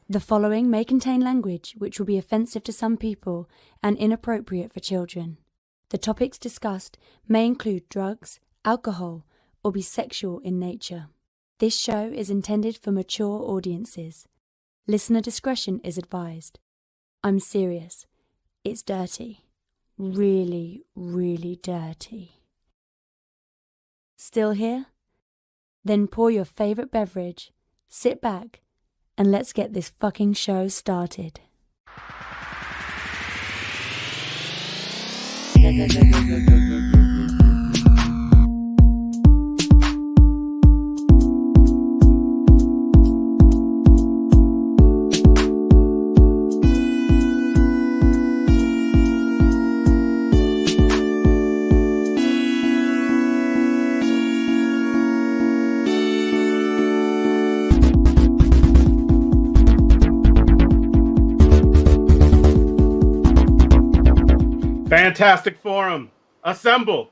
The following may contain language which will be offensive to some people and inappropriate for children. The topics discussed may include drugs, alcohol, or be sexual in nature. This show is intended for mature audiences. Listener discretion is advised. I'm serious. It's dirty. Really, really dirty. Still here? Then pour your favorite beverage, sit back, and let's get this fucking show started. Fantastic Forum, assemble.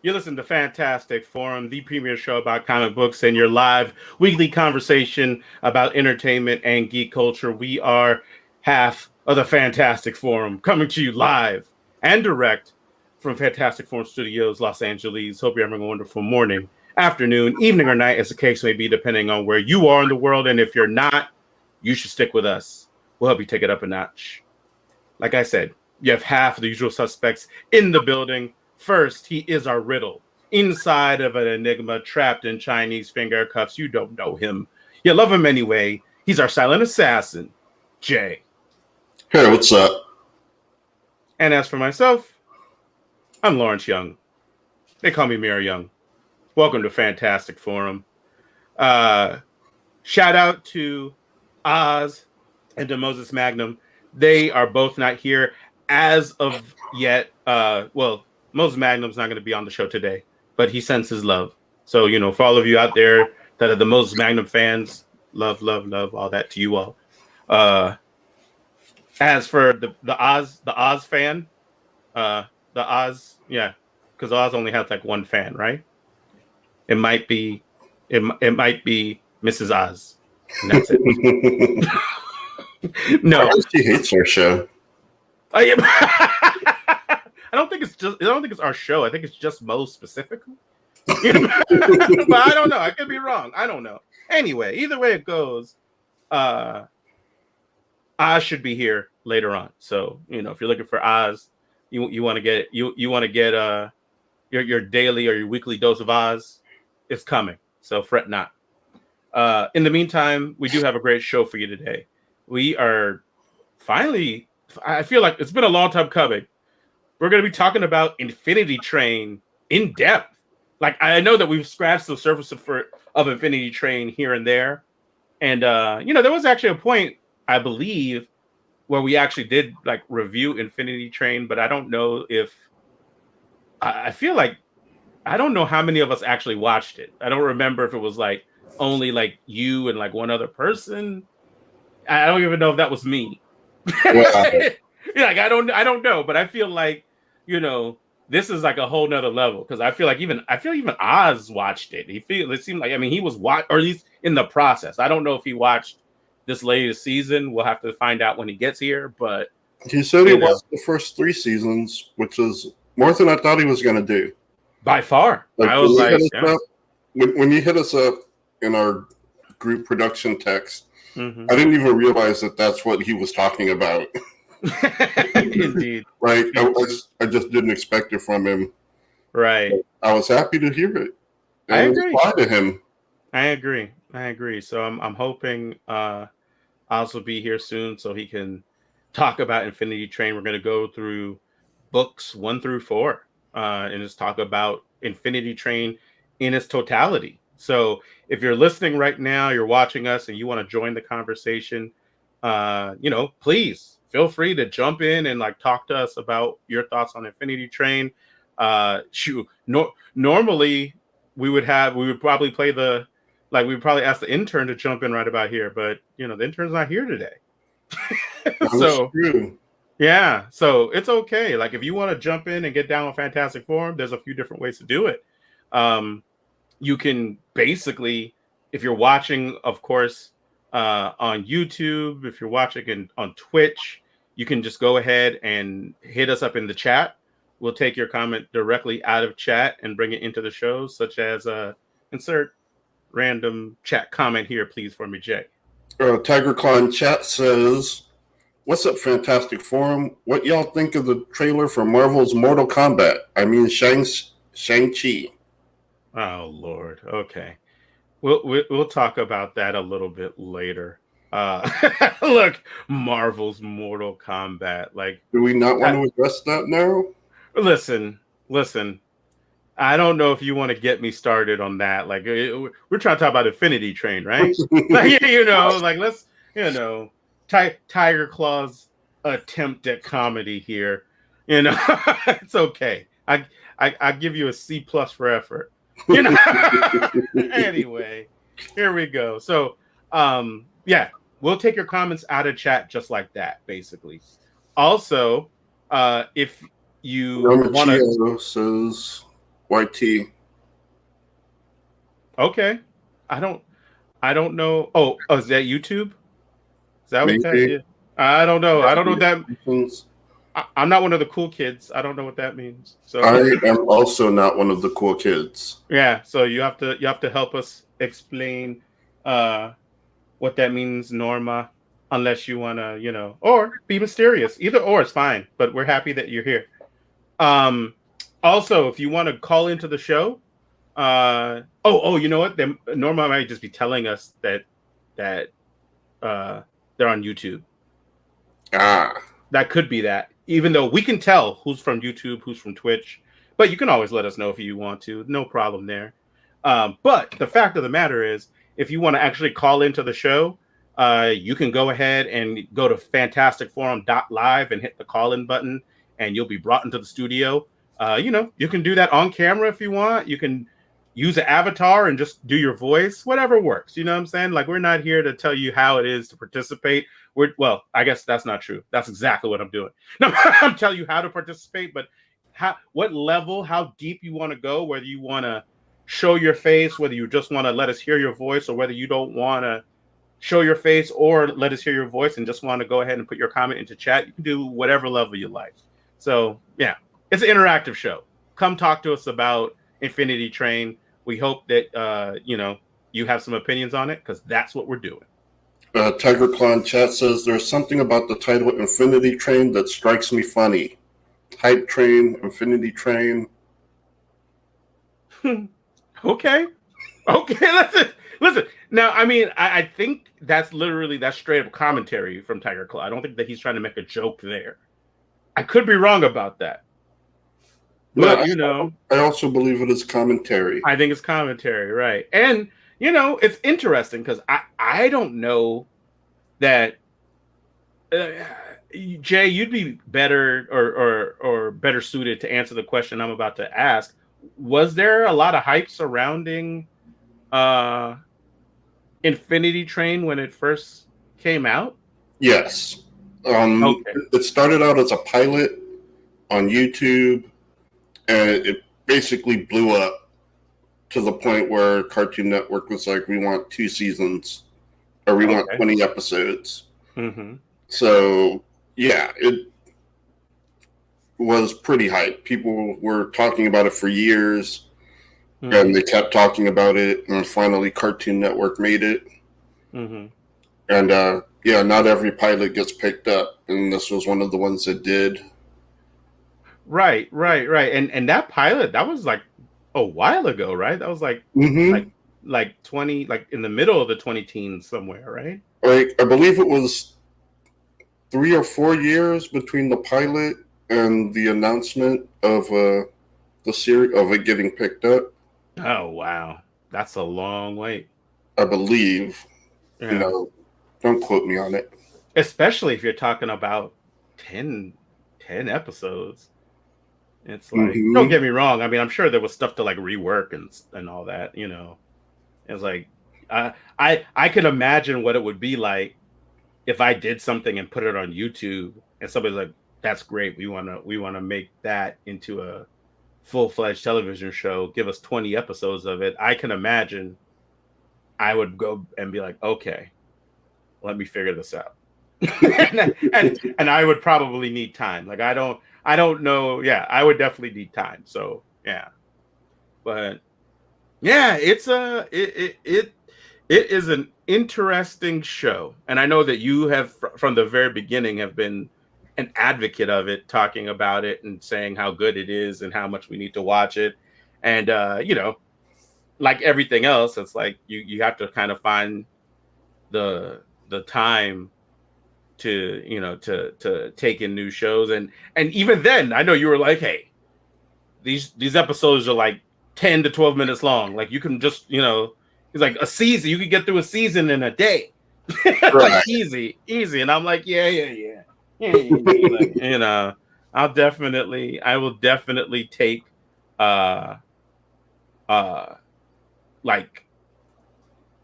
You listen to Fantastic Forum, the premier show about comic books and your live weekly conversation about entertainment and geek culture. We are half of the Fantastic Forum, coming to you live and direct from Fantastic Forum Studios, Los Angeles. Hope you're having a wonderful morning, afternoon, evening, or night, as the case may be, depending on where you are in the world. And if you're not, you should stick with us. We'll help you take it up a notch. Like I said, you have half of the usual suspects in the building. First, he is our riddle. Inside of an enigma, trapped in Chinese finger cuffs. You don't know him. You love him anyway. He's our silent assassin, Jay. Hey, what's up? And as for myself, I'm Lawrence Young. They call me Mira Young. Welcome to Fantastic Forum. Shout out to Oz and to Moses Magnum. They are both not here as of yet. Moses Magnum's not going to be on the show today, but he sends his love. So, for all of you out there that are the Moses Magnum fans, love, all that to you all. As for the Oz fan, because Oz only has like one fan, right? It might be Mrs. Oz. And that's it. No, she hates our show. I don't think it's our show. I think it's just Mo specifically. But I don't know. I could be wrong. I don't know. Anyway, either way it goes, Oz should be here later on. So if you're looking for Oz, you want to get your daily or your weekly dose of Oz, it's coming. So fret not. In the meantime, we do have a great show for you today. We are finally, I feel like it's been a long time coming. We're going to be talking about Infinity Train in depth. Like, I know that we've scratched the surface of Infinity Train here and there. And, there was actually a point, I believe, where we actually did like review Infinity Train, but I don't know if, I feel like, I don't know how many of us actually watched it. I don't remember if it was like only like you and like one other person. I don't even know if that was me. Wow. I don't know, but I feel like, this is like a whole nother level, because I feel even Oz watched it. It seemed like, he was or at least in the process. I don't know if he watched this latest season. We'll have to find out when he gets here, but he said he watched the first 3 seasons, which is more than I thought he was going to do. By far. I was like, when you hit us up in our group production text, I didn't even realize that that's what he was talking about. Indeed. Right. I just didn't expect it from him. Right. I was happy to hear it. I agree. To him. I agree. So I'm hoping Oz will be here soon so he can talk about Infinity Train. We're going to go through books 1 through 4 and just talk about Infinity Train in its totality. So if you're listening right now, you're watching us and you want to join the conversation, please feel free to jump in and like talk to us about your thoughts on Infinity Train. Normally we would probably ask the intern to jump in right about here, but the intern's not here today. So true. Yeah, so it's okay. Like, if you want to jump in and get down on Fantastic Forum, there's a few different ways to do it. You can basically, if you're watching, of course, on YouTube. If you're watching on Twitch, you can just go ahead and hit us up in the chat. We'll take your comment directly out of chat and bring it into the show, such as insert random chat comment here, please, for me, Jay. Tiger Claw in chat says, "What's up, Fantastic Forum? What y'all think of the trailer for Marvel's Mortal Kombat? I mean, Shang-Chi." Oh Lord. Okay. We'll talk about that a little bit later. Look, Marvel's Mortal Kombat. Like, Do we not want to address that now? Listen. I don't know if you want to get me started on that. Like, we're trying to talk about Infinity Train, right? Like, like let's, Tiger Claw's attempt at comedy here. It's okay. I give you a C+ for effort. Anyway, here we go. So, yeah, we'll take your comments out of chat just like that, basically. Also, if you want to, says YT. Okay, I don't know. Oh, is that YouTube? Is that what that is? I don't know. I don't know what that. I'm not one of the cool kids. I don't know what that means. So I am also not one of the cool kids. Yeah, so you have to help us explain what that means, Norma, unless you want to, or be mysterious. Either or is fine, but we're happy that you're here. Also, if you want to call into the show, you know what? Norma might just be telling us that they're on YouTube. That could be that. Even though we can tell who's from YouTube, who's from Twitch, but you can always let us know if you want to. No problem there. But the fact of the matter is, if you want to actually call into the show, you can go ahead and go to fantasticforum.live and hit the call-in button, and you'll be brought into the studio. You can do that on camera if you want. You can use an avatar and just do your voice, whatever works. You know what I'm saying? Like, we're not here to tell you how it is to participate. Well, I guess that's not true. That's exactly what I'm doing. No, I'm telling you how to participate, but what level, how deep you want to go, whether you want to show your face, whether you just want to let us hear your voice, or whether you don't want to show your face or let us hear your voice and just want to go ahead and put your comment into chat. You can do whatever level you like. So, yeah, it's an interactive show. Come talk to us about Infinity Train. We hope that, you have some opinions on it, because that's what we're doing. Tiger Claw in chat says, "There's something about the title Infinity Train that strikes me funny. Hype train, Infinity Train." Okay. Listen. Now, I mean, I think that's straight up commentary from Tiger Claw. I don't think that he's trying to make a joke there. I could be wrong about that. But, I also believe it is commentary. I think it's commentary, right? And, it's interesting because I don't know that Jay, you'd be better or better suited to answer the question I'm about to ask. Was there a lot of hype surrounding Infinity Train when it first came out? Yes. Okay. It started out as a pilot on YouTube, and it basically blew up to the point where Cartoon Network was like, "We want 2 seasons, or we want 20 episodes." Mm-hmm. So, yeah, it was pretty hype. People were talking about it for years, and they kept talking about it, and finally Cartoon Network made it. Mm-hmm. And, not every pilot gets picked up, and this was one of the ones that did. Right. And that pilot, that was like a while ago, right? That was like like 20, like in the middle of the 20 teens somewhere, right? I believe it was 3 or 4 years between the pilot and the announcement of the series of it getting picked up. Oh wow, that's a long wait. I believe. Yeah. Don't quote me on it. Especially if you're talking about 10 episodes. It's like, don't get me wrong. I mean, I'm sure there was stuff to like rework and all that. It's like, I can imagine what it would be like if I did something and put it on YouTube, and somebody's like, "That's great. We want to make that into a full-fledged television show. Give us 20 episodes of it." I can imagine I would go and be like, "Okay, let me figure this out. and I would probably need time. Like I don't know. Yeah, I would definitely need time. So yeah, but yeah, it is an interesting show, and I know that you have from the very beginning have been an advocate of it, talking about it and saying how good it is and how much we need to watch it. And like everything else, it's like you have to kind of find the time to to take in new shows. And even then, I know you were like, hey, these episodes are like 10 to 12 minutes long. Like you can just, it's like a season. You can get through a season in a day. Right. Like easy. And I'm like, yeah. Like, I will definitely take like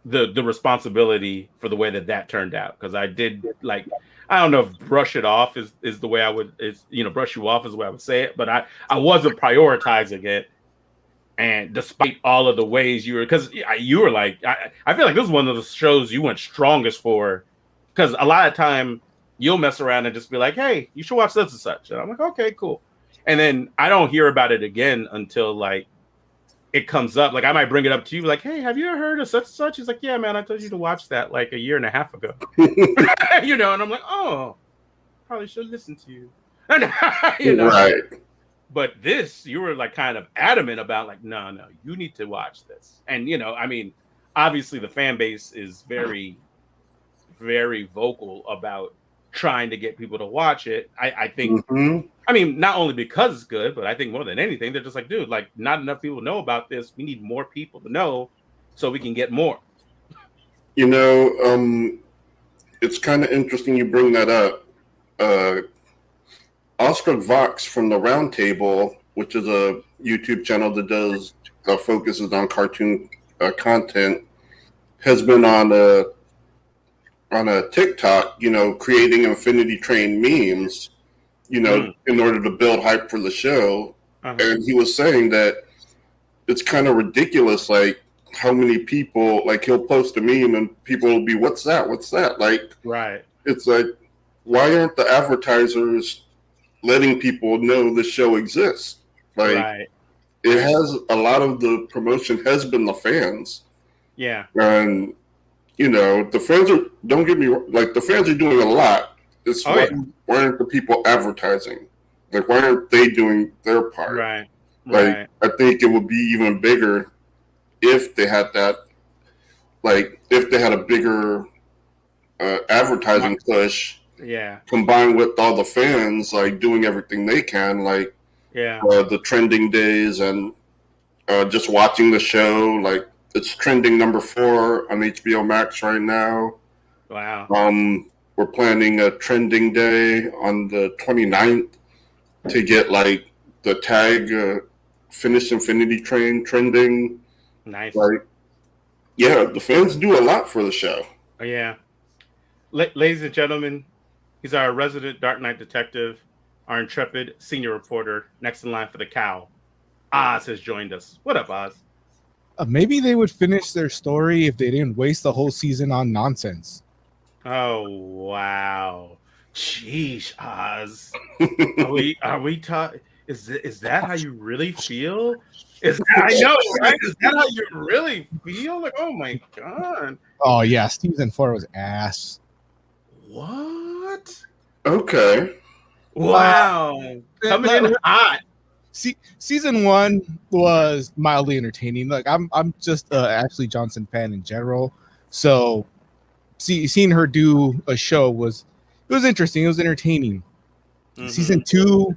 the responsibility for the way that turned out. Because I did, like, I don't know if brush it off is the way I would, brush you off is the way I would say it, but I wasn't prioritizing it. And despite all of the ways because you were like, I feel like this is one of the shows you went strongest for, because a lot of time you'll mess around and just be like, hey, you should watch this and such. And I'm like, okay, cool. And then I don't hear about it again until like it comes up. Like I might bring it up to you, like, hey, have you ever heard of such and such? He's like, yeah, man, I told you to watch that like a year and a half ago. And I'm like, oh, probably should listen to you. Right. But this, you were like kind of adamant about, like, no, you need to watch this. And, I mean, obviously the fan base is very, very vocal about trying to get people to watch it. I think, I mean, not only because it's good, but I think more than anything, they're just like, dude, like not enough people know about this. We need more people to know so we can get more. It's kind of interesting you bring that up. Oscar Vox from the Roundtable, which is a YouTube channel that focuses on cartoon content, has been on a TikTok, creating Infinity Train memes, in order to build hype for the show. Uh-huh. And he was saying that it's kind of ridiculous, like how many people, like he'll post a meme and people will be, what's that? Like, right. It's like, why aren't the advertisers letting people know the show exists? Like, right. It has a lot of the promotion has been the fans. Yeah. And, the fans are, don't get me wrong, like the fans are doing a lot. It's why aren't the people advertising? Like, why aren't they doing their part? Right. Like, I think it would be even bigger if they had that, like, if they had a bigger advertising push. Yeah. Combined with all the fans, like, doing everything they can, like, the trending days and just watching the show. Like, it's trending number 4 on HBO Max right now. Wow. We're planning a trending day on the 29th to get, like, the tag Finish Infinity Train trending. Nice. Like, yeah, the fans do a lot for the show. Oh, yeah. Ladies and gentlemen, he's our resident Dark Knight detective, our intrepid senior reporter, next in line for the cow. Oz has joined us. What up, Oz? Maybe they would finish their story if they didn't waste the whole season on nonsense. Oh, wow. Jeez, Oz. Are we talking? Is that how you really feel? I know, right? Is that how you really feel? Like, oh my God. Oh yeah, season 4 was ass. What? Okay. Wow. Coming in hot. Season 1 was mildly entertaining. Like I'm just Ashley Johnson fan in general, so seeing her do a show was interesting. It was entertaining. Mm-hmm. Season 2,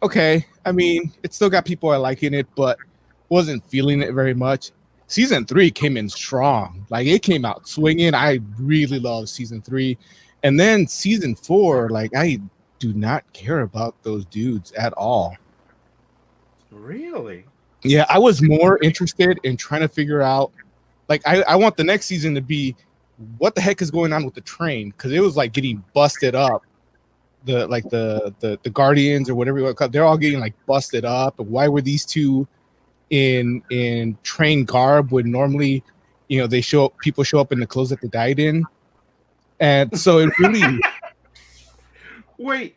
okay. I mean, it still got people liking it, but wasn't feeling it very much. Season 3 came in strong. Like, it came out swinging. I really love season 3. And then season 4, like, I do not care about those dudes at all. Really? Yeah, I was more interested in trying to figure out, like, I want the next season to be what the heck is going on with the train, because it was like getting busted up. The Guardians or whatever you want to call it, they're all getting like busted up. Why were these two in train garb when normally, people show up in the clothes that they died in? And so it really Wait.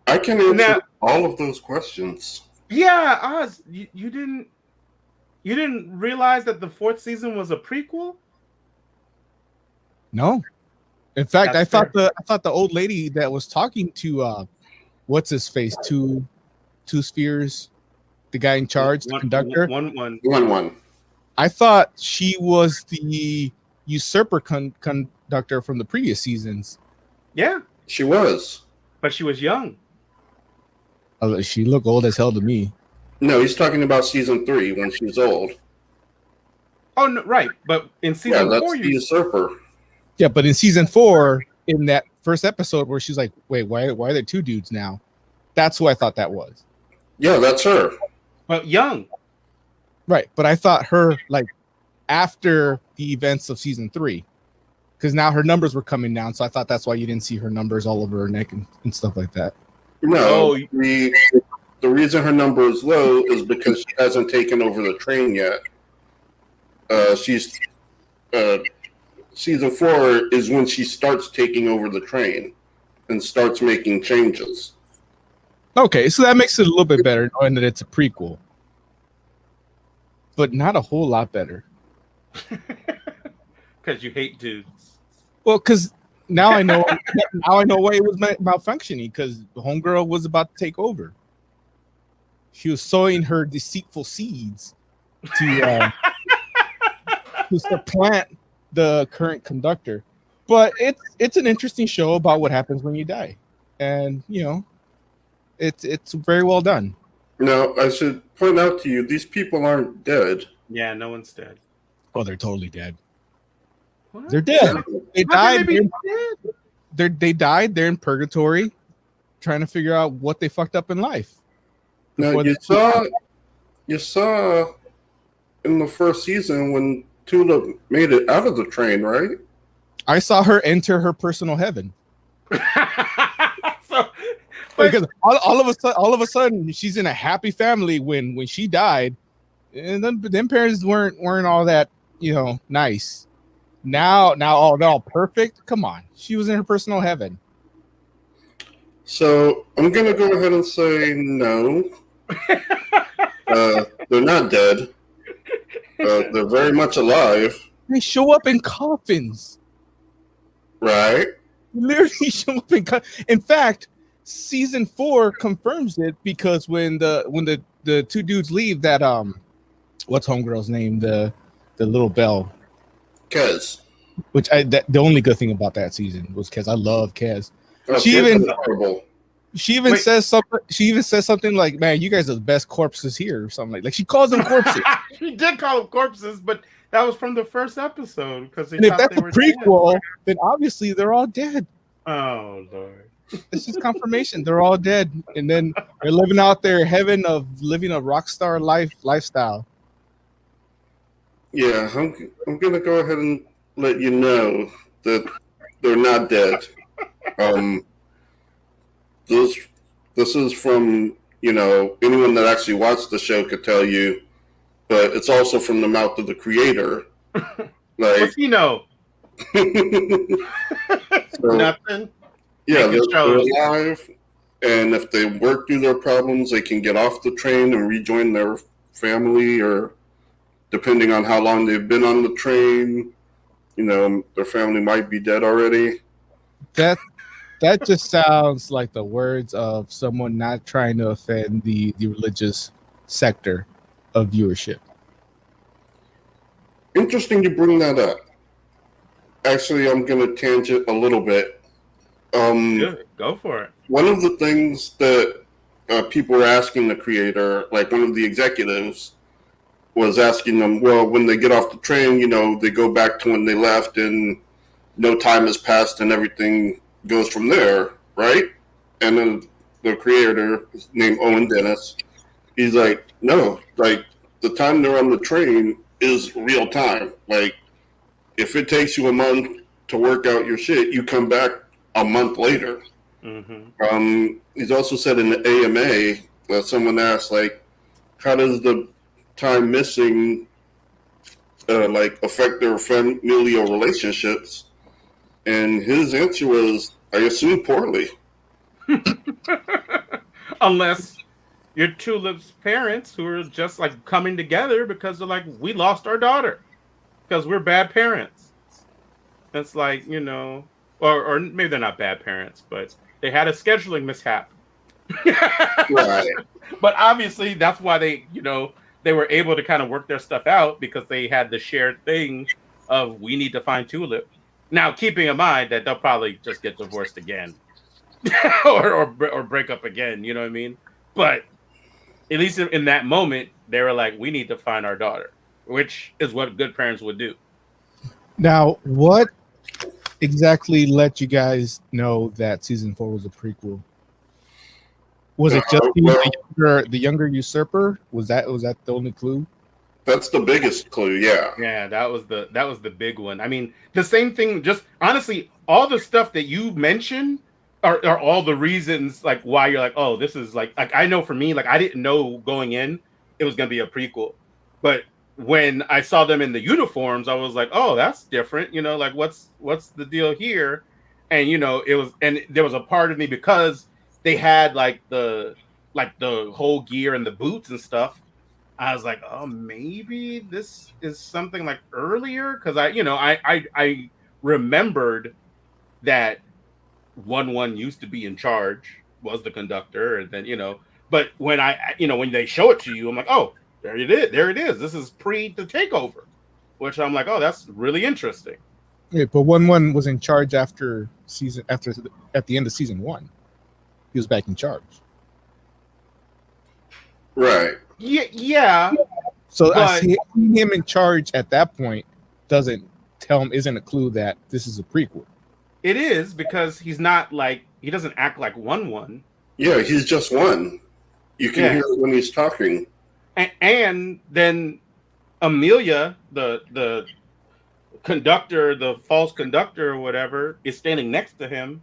I can answer Now- all of those questions. Yeah, Oz, you didn't realize that the 4th season was a prequel? no. In fact, That's I thought the old lady that was talking to what's his face, two spheres, the guy in charge, the conductor. One. I thought she was the usurper conductor from the previous seasons. Yeah, She was. but she was young. She looked old as hell to me. No, he's talking about season 3 when she's old. Oh, no, right. But in Yeah, season that's 4, the usurper. Yeah, but in season 4, in that first episode where she's like, "Wait, why are there 2 dudes now?" That's who I thought that was. Yeah, that's her. but young. Right, but I thought her like after the events of season 3, because now her numbers were coming down. So I thought that's why you didn't see her numbers all over her neck and stuff like that. No, the reason her number is low is because she hasn't taken over the train yet. She's season 4 is when she starts taking over the train and starts making changes. Okay, so that makes it a little bit better knowing that it's a prequel, but not a whole lot better. Because you hate dudes. Well, because now I know why it was malfunctioning, because the homegirl was about to take over. She was sowing her deceitful seeds to supplant the current conductor. But it's an interesting show about what happens when you die, and it's very well done. Now, I should point out to you, these people aren't dead. Yeah, no one's dead. Oh, they're totally dead. What? They're dead. They How died. can they be dead? They died. They're in purgatory, trying to figure out what they fucked up in life. Now, you saw in the first season when Tula made it out of the train, right? I saw her enter her personal heaven. So, Because all of a sudden, she's in a happy family when she died, and then them parents weren't all that nice. Now they're all perfect. Come on, she was in her personal heaven. So I'm gonna go ahead and say no. They're not dead. They're very much alive. They show up in coffins. Right? Literally show up in fact, season 4 confirms it, because when the 2 dudes leave, that what's homegirl's name, the little bell, Kez. which the only good thing about that season was Kez. I love Kez. Oh, She Kez even- is horrible. She even says something like, "Man, you guys are the best corpses here," or something like she calls them corpses. She did call them corpses, but that was from the first episode. Because And if that's a prequel, then obviously they're all dead. Oh Lord. This is confirmation. They're all dead. And then they're living out their heaven of living a rock star lifestyle. Yeah, I'm gonna go ahead and let you know that they're not dead. This is from anyone that actually watched the show could tell you, but it's also from the mouth of the creator. Like, What's he know? Nothing. Yeah, Make it they're show. alive, and if they work through their problems, they can get off the train and rejoin their family, or depending on how long they've been on the train, their family might be dead already. That just sounds like the words of someone not trying to offend the religious sector of viewership. Interesting you bring that up. Actually, I'm going to tangent a little bit. Good. Go for it. One of the things that people were asking the creator, like one of the executives, was asking them, well, when they get off the train, they go back to when they left and no time has passed and everything goes from there, right? And then the creator, named Owen Dennis, he's like, no, like the time they're on the train is real time. Like, if it takes you a month to work out your shit, you come back a month later. Mm-hmm. He's also said in the AMA that someone asked, like, how does the time missing affect their familial relationships? And his answer was, I assume poorly. Unless you're Tulip's parents who are just like coming together because they're like, we lost our daughter because we're bad parents. That's like, you know, or maybe they're not bad parents, but they had a scheduling mishap. Right. But obviously that's why they, you know, they were able to kind of work their stuff out because they had the shared thing of we need to find Tulip. Now, keeping in mind that they'll probably just get divorced again or break up again, you know what I mean? But at least in that moment, they were like, we need to find our daughter, which is what good parents would do. Now, what exactly let you guys know that season 4 was a prequel? Was it just the younger usurper? Was that the only clue? That's the biggest clue, yeah. Yeah, that was the big one. I mean, the same thing, just honestly, all the stuff that you mentioned are all the reasons like why you're like, oh, this is like I know for me, like I didn't know going in it was gonna be a prequel. But when I saw them in the uniforms, I was like, oh, that's different, you know, like what's the deal here? And you know, there was a part of me because they had like the whole gear and the boots and stuff. I was like, oh, maybe this is something like earlier because I remembered that 1-1 used to be in charge, was the conductor, and then but when when they show it to you, I'm like, oh, there it is. This is pre the takeover, which I'm like, oh, that's really interesting. Yeah, but 1-1 was in charge at the end of season 1. He was back in charge. Right. Yeah. So seeing him in charge at that point isn't a clue that this is a prequel. It is because he's not like he doesn't act like 1-1. Yeah, he's just one. You can hear it when he's talking. And then Amelia, the conductor, the false conductor or whatever, is standing next to him,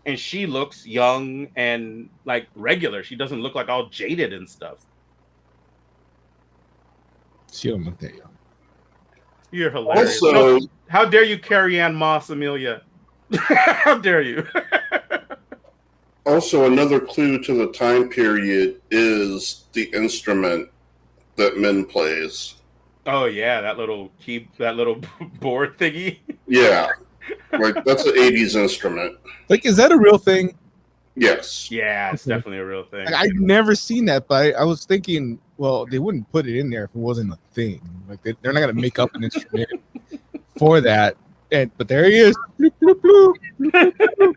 and she looks young and like regular. She doesn't look like all jaded and stuff. She don't look that young. You're hilarious. Also, how dare you carry Ann Moss, Amelia? How dare you? Also, another clue to the time period is the instrument that Min plays. Oh yeah, that little board thingy. Yeah, like that's an '80s instrument. Like, is that a real thing? Yes. Yeah, it's definitely a real thing. Like, I've never seen that, but I was thinking, well, they wouldn't put it in there if it wasn't a thing. Like they're not gonna make up an instrument for that. But there he is. Bloop, bloop, bloop, bloop, bloop.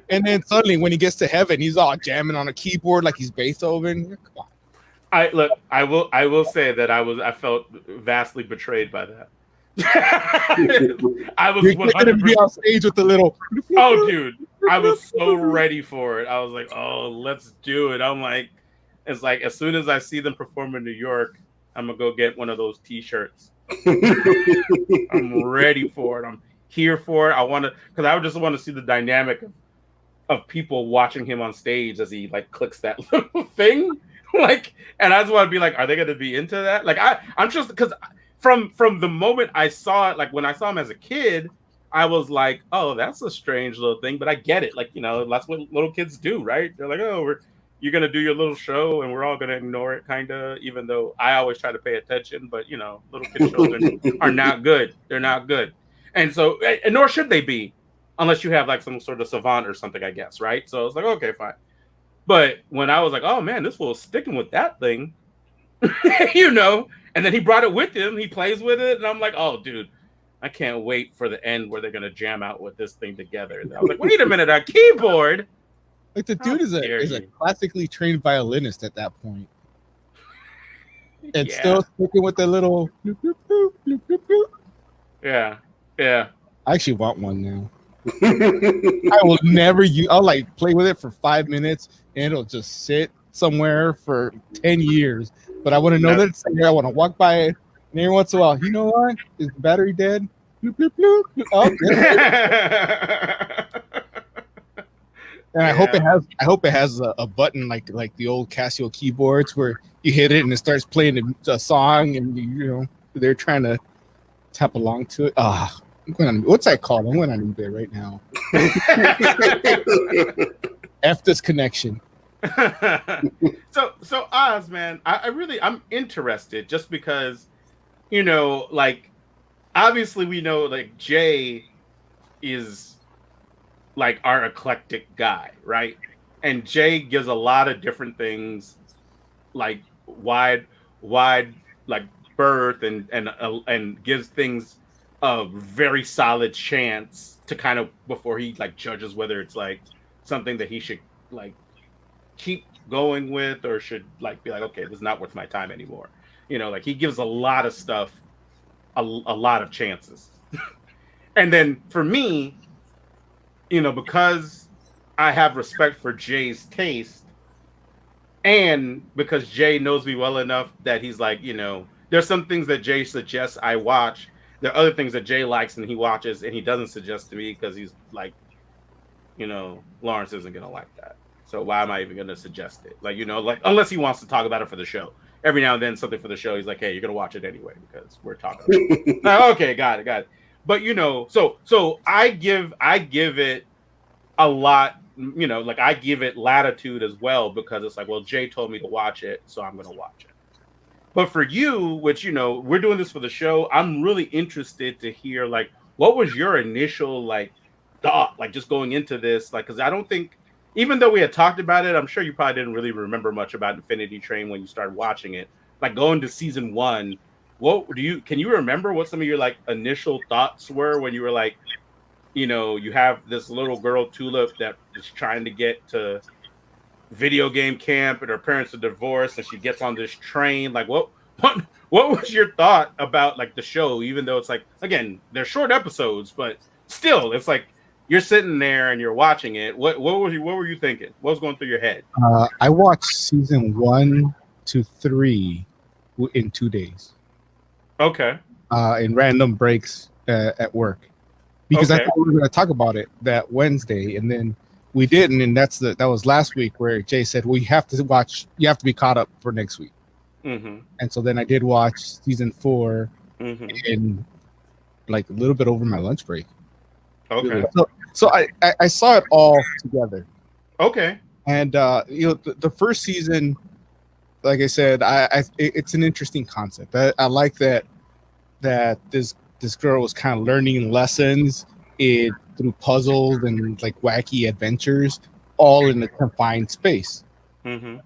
And then suddenly, when he gets to heaven, he's all jamming on a keyboard like he's Beethoven. Come on. I will say that I felt vastly betrayed by that. I was 100% be on stage with the little. Oh, dude, I was so ready for it. I was like, oh, let's do it. I'm like, it's like as soon as I see them perform in New York, I'm gonna go get one of those T-shirts. I'm ready for it. I'm here for it. Because I just want to see the dynamic of people watching him on stage as he like clicks that little thing. Like, and I just want to be like, are they going to be into that? Like, I'm just because from the moment I saw it, like when I saw him as a kid, I was like, oh, that's a strange little thing, but I get it. Like, that's what little kids do, right? They're like, oh, you're going to do your little show and we're all going to ignore it, kind of, even though I always try to pay attention. But, little kid shows are not good. They're not good. And so, and nor should they be, unless you have like some sort of savant or something, I guess, right? So I was like, okay, fine. But when I was like, oh man, this fool's sticking with that thing, and then he brought it with him, he plays with it, and I'm like, oh, dude, I can't wait for the end where they're going to jam out with this thing together. And I was like, wait a minute, a keyboard? Like the dude is a classically trained violinist at that point. And still sticking with the little bloop, bloop, bloop, bloop, bloop, bloop. Yeah. I actually want one now. I will never use. I'll like play with it for 5 minutes and it'll just sit somewhere for 10 years. But I want to know that it's there. I want to walk by it, and every once in a while, you know what? Is the battery dead? Bloop, bloop, bloop, bloop. Oh, and I hope it has a button like the old Casio keyboards where you hit it and it starts playing a song, and they're trying to tap along to it. What's that called? I'm going on eBay right now. F this connection. so Oz, man, I'm interested just because, you know, like obviously we know like Jay is like our eclectic guy, right? And Jay gives a lot of different things, like wide like berth and gives things a very solid chance to kind of before he like judges whether it's like something that he should like keep going with or should like be like, okay, this is not worth my time anymore. You know, like he gives a lot of stuff a lot of chances. And then for me, you know, because I have respect for Jay's taste, and because Jay knows me well enough that he's like, you know, there's some things that Jay suggests I watch. There are other things that Jay likes and he watches and he doesn't suggest to me because he's like, you know, Lawrence isn't gonna like that. So why am I even gonna suggest it? Like, you know, like unless he wants to talk about it for the show. Every now and then something for the show, he's like, hey, you're gonna watch it anyway because we're talking about it. Like, okay, got it. But you know, so I give it a lot, you know, like I give it latitude as well because it's like, well, Jay told me to watch it, so I'm gonna watch it. But for you, which, you know, we're doing this for the show, I'm really interested to hear like what was your initial like thought, like just going into this, like because I don't think, even though we had talked about it, I'm sure you probably didn't really remember much about Infinity Train when you started watching it. Like going to season 1, can you remember what some of your like initial thoughts were when you were like, you know, you have this little girl Tulip that is trying to get to video game camp and her parents are divorced and she gets on this train. Like what was your thought about like the show, even though it's like, again, they're short episodes, but still it's like you're sitting there and you're watching it. What were you thinking? What was going through your head? I watched season 1 to 3 in 2 days. Okay. In random breaks at work. Because Okay. I thought we were going to talk about it that Wednesday, and then we didn't. And that was last week where Jay said, well, you have to be caught up for next week. Mm-hmm. And so then I did watch season 4 in like a little bit over my lunch break. Okay. So I saw it all together. Okay. And you know, the first season, like I said, it's an interesting concept. I like that this girl was kind of learning lessons through puzzles and like wacky adventures, all in a confined space. Mm-hmm.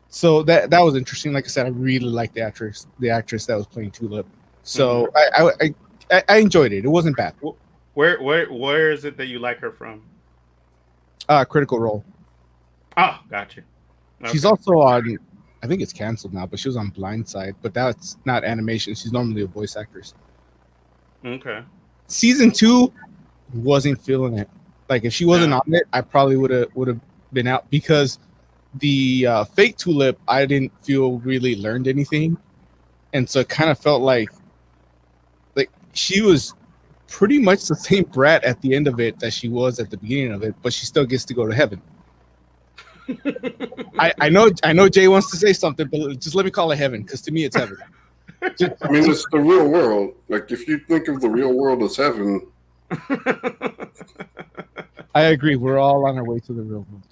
So that was interesting. Like I said, I really liked the actress that was playing Tulip. So I enjoyed it. It wasn't bad. Where is it that you like her from? Critical Role. Oh, gotcha. Okay. She's also on, I think it's canceled now, but she was on Blindside, but that's not animation. She's normally a voice actress. Okay. Season 2 wasn't feeling it. Like if she wasn't on it, I probably would have been out because the fake Tulip, I didn't feel really learned anything, and so it kind of felt like she was pretty much the same brat at the end of it that she was at the beginning of it, but she still gets to go to heaven. I know Jay wants to say something, but just let me call it heaven because to me it's heaven. I mean, it's the real world. Like, if you think of the real world as heaven. I agree. We're all on our way to the real world.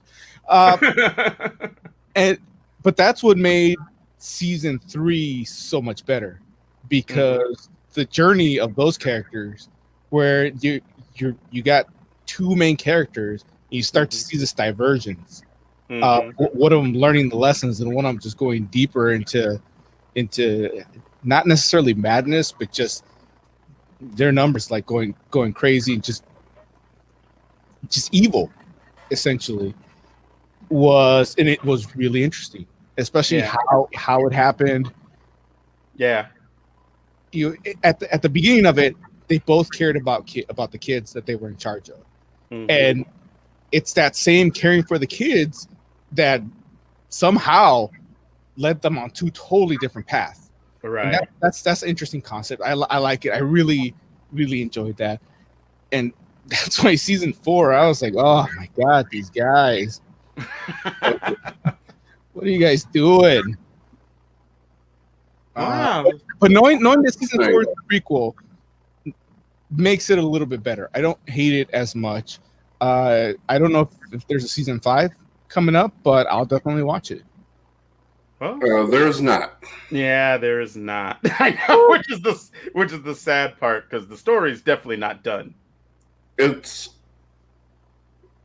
But that's what made season 3 so much better because the journey of those characters, where you got 2 main characters, you start to see this divergence. One of them learning the lessons, and one of them just going deeper into not necessarily madness, but just their numbers like going crazy and just evil, essentially. It was really interesting, especially how it happened. Yeah. At the beginning of it, they both cared about the kids that they were in charge of, and it's that same caring for the kids that somehow led them on 2 totally different paths. Right. That's an interesting concept. I like it. I really, really enjoyed that. And that's why season 4, I was like, oh my God, these guys. What are you guys doing? Wow. But knowing that season 4 is a prequel, makes it a little bit better. I don't hate it as much. I don't know if there's a season 5 coming up, but I'll definitely watch it. Well, There's not. yeah, there is not. I know, which is the sad part because the story is definitely not done. It's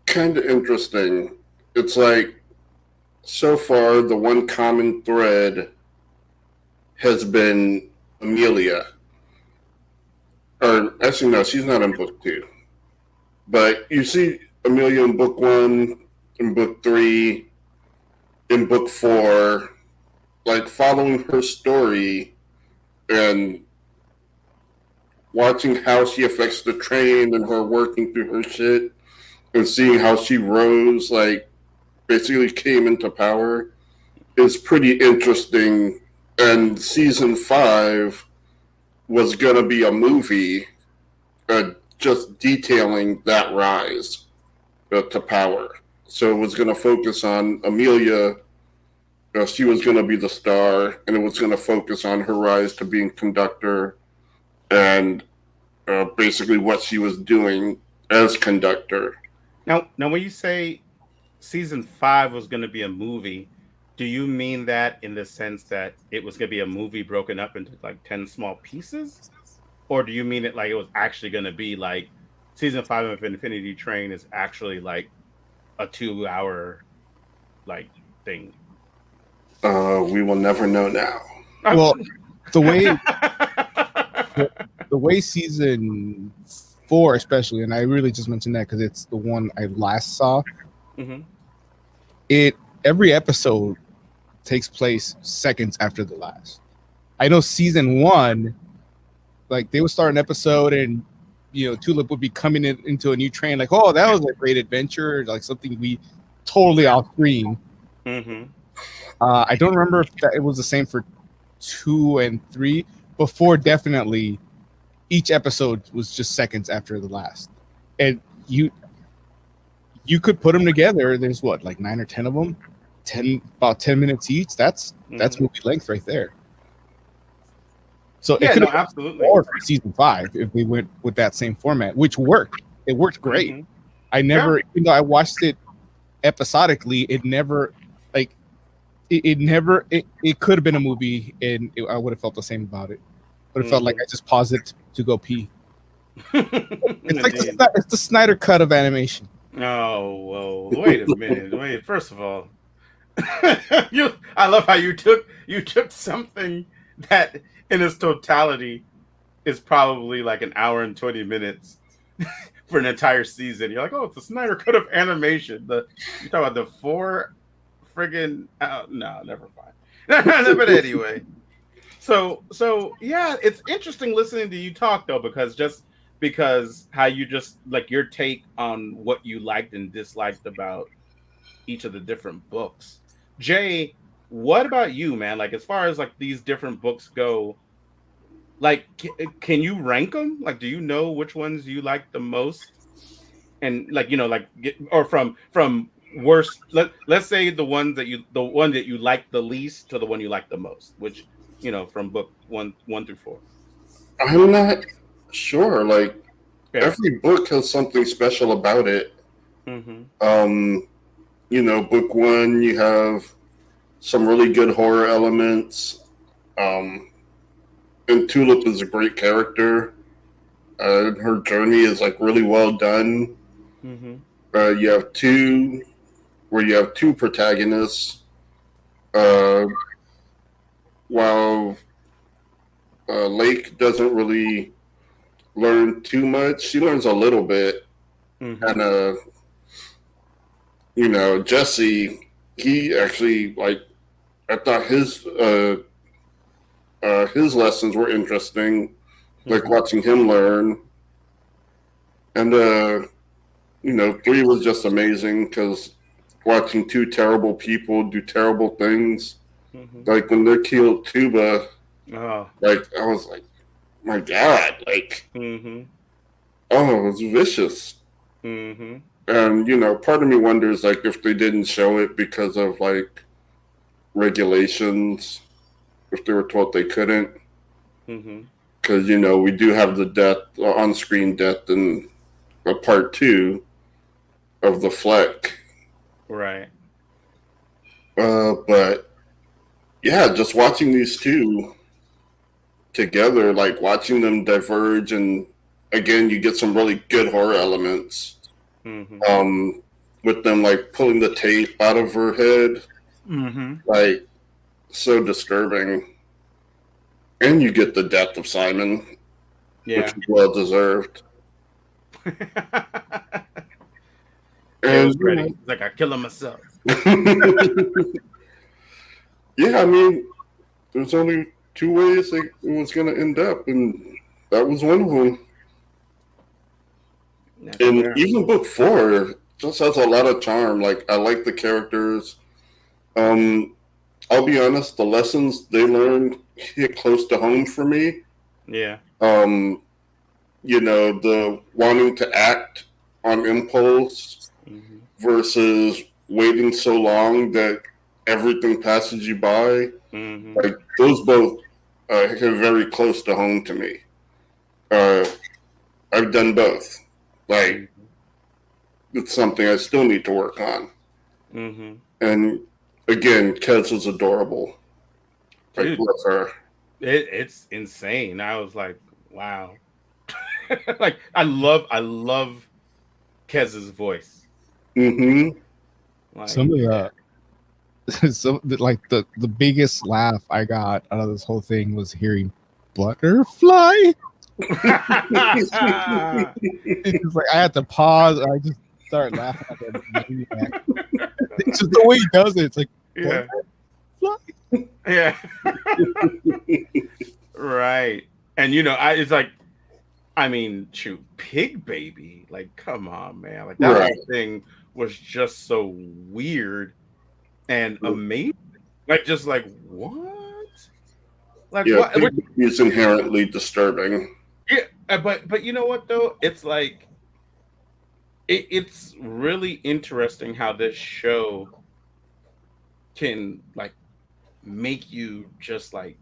kind of interesting. It's like, so far, the one common thread has been Amelia. Or, actually, no, she's not in book 2. But you see Amelia in book 1, in book 3, in book 4, like following her story and watching how she affects the train and her working through her shit and seeing how she rose, like basically came into power, is pretty interesting. And season 5 was going to be a movie just detailing that rise to power. So it was going to focus on Amelia. She was going to be the star, and it was going to focus on her rise to being conductor and basically what she was doing as conductor. Now, when you say season 5 was going to be a movie, do you mean that in the sense that it was going to be a movie broken up into like 10 small pieces? Or do you mean it like it was actually going to be like season 5 of Infinity Train is actually like a 2-hour like thing? We will never know now. Well, the way season 4, especially, and I really just mentioned that because it's the one I last saw. Mhm. Every episode takes place seconds after the last. I know season 1, like they would start an episode and Tulip would be coming into a new train, like, oh, that was a great adventure, like something we totally off screen. Mhm. I don't remember if it was the same for 2 and 3. Before, definitely, each episode was just seconds after the last, and you could put them together. There's what, like 9 or 10 of them, about 10 minutes each. That's movie length right there. So Yeah, it could no, have absolutely. more for season 5 if we went with that same format, which worked. It worked great. Mhm. I never, even though I watched it episodically, it never like it could have been a movie and I would have felt the same about it. But it felt like I just paused it to go pee. It's like it's the Snyder cut of animation. Oh, whoa! Wait a minute. Wait. First of all, I love how you took something that in its totality is probably like an hour and 20 minutes for an entire season. You're like, oh, it's the Snyder cut of animation. You talk about the 4 friggin' no, never mind. But anyway, so yeah, it's interesting listening to you talk though, because how you just like your take on what you liked and disliked about each of the different books. Jay, what about you, man? Like as far as like these different books go, like can you rank them? Like do you know which ones you like the most? And like or from worst, let's say the one that you like the least to the one you like the most, which from book 1 through 4. I'm not sure. Like Yeah. every book has something special about it. Mm-hmm. Book 1 you have some really good horror elements. And Tulip is a great character. Her journey is like really well done. Mm-hmm. You have two protagonists. While Lake doesn't really learn too much, she learns a little bit. Mm-hmm. And Jesse, he actually I thought his lessons were interesting, like watching him learn. And 3 was just amazing because watching 2 terrible people do terrible things, like when they killed Tuba, like I was like, my God, like, Mm-hmm. oh, it was vicious. Mm-hmm. And part of me wonders like if they didn't show it because of like regulations, if they were told they couldn't. Mm-hmm. because we do have the death, on-screen death, in part 2 of the Fleck. Right. But yeah, just watching these two together, like watching them diverge, and again, you get some really good horror elements. Mm-hmm. With them like pulling the tape out of her head, like so disturbing. And you get the death of Simon, which is well deserved. It was ready. It's like I kill him myself. Yeah, I mean, there's only 2 ways it was going to end up, and that was one of them. That's and fair. Even book 4 just has a lot of charm. Like, I like the characters. I'll be honest, the lessons they learned hit close to home for me. Yeah. The wanting to act on impulse versus waiting so long that everything passes you by. Like, those both hit very close to home to me. I've done both. Like, it's something I still need to work on. And again, Kez is adorable. Dude, I love her. It's insane. I was like, wow. Like, I love Kez's voice. Mm-hmm. Like, the biggest laugh I got out of this whole thing was hearing butterfly. It's just like I had to pause. And I just started laughing at that maniac. It's just the way he does it. It's like yeah, yeah, right. And it's like, I mean, shoot, Pig Baby. Like, come on, man. Like, that whole thing was just so weird and amazing. Like, just like, what? Like, yeah, what? It's inherently disturbing. Yeah, but you know what though? It's like it's really interesting how this show can like make you just like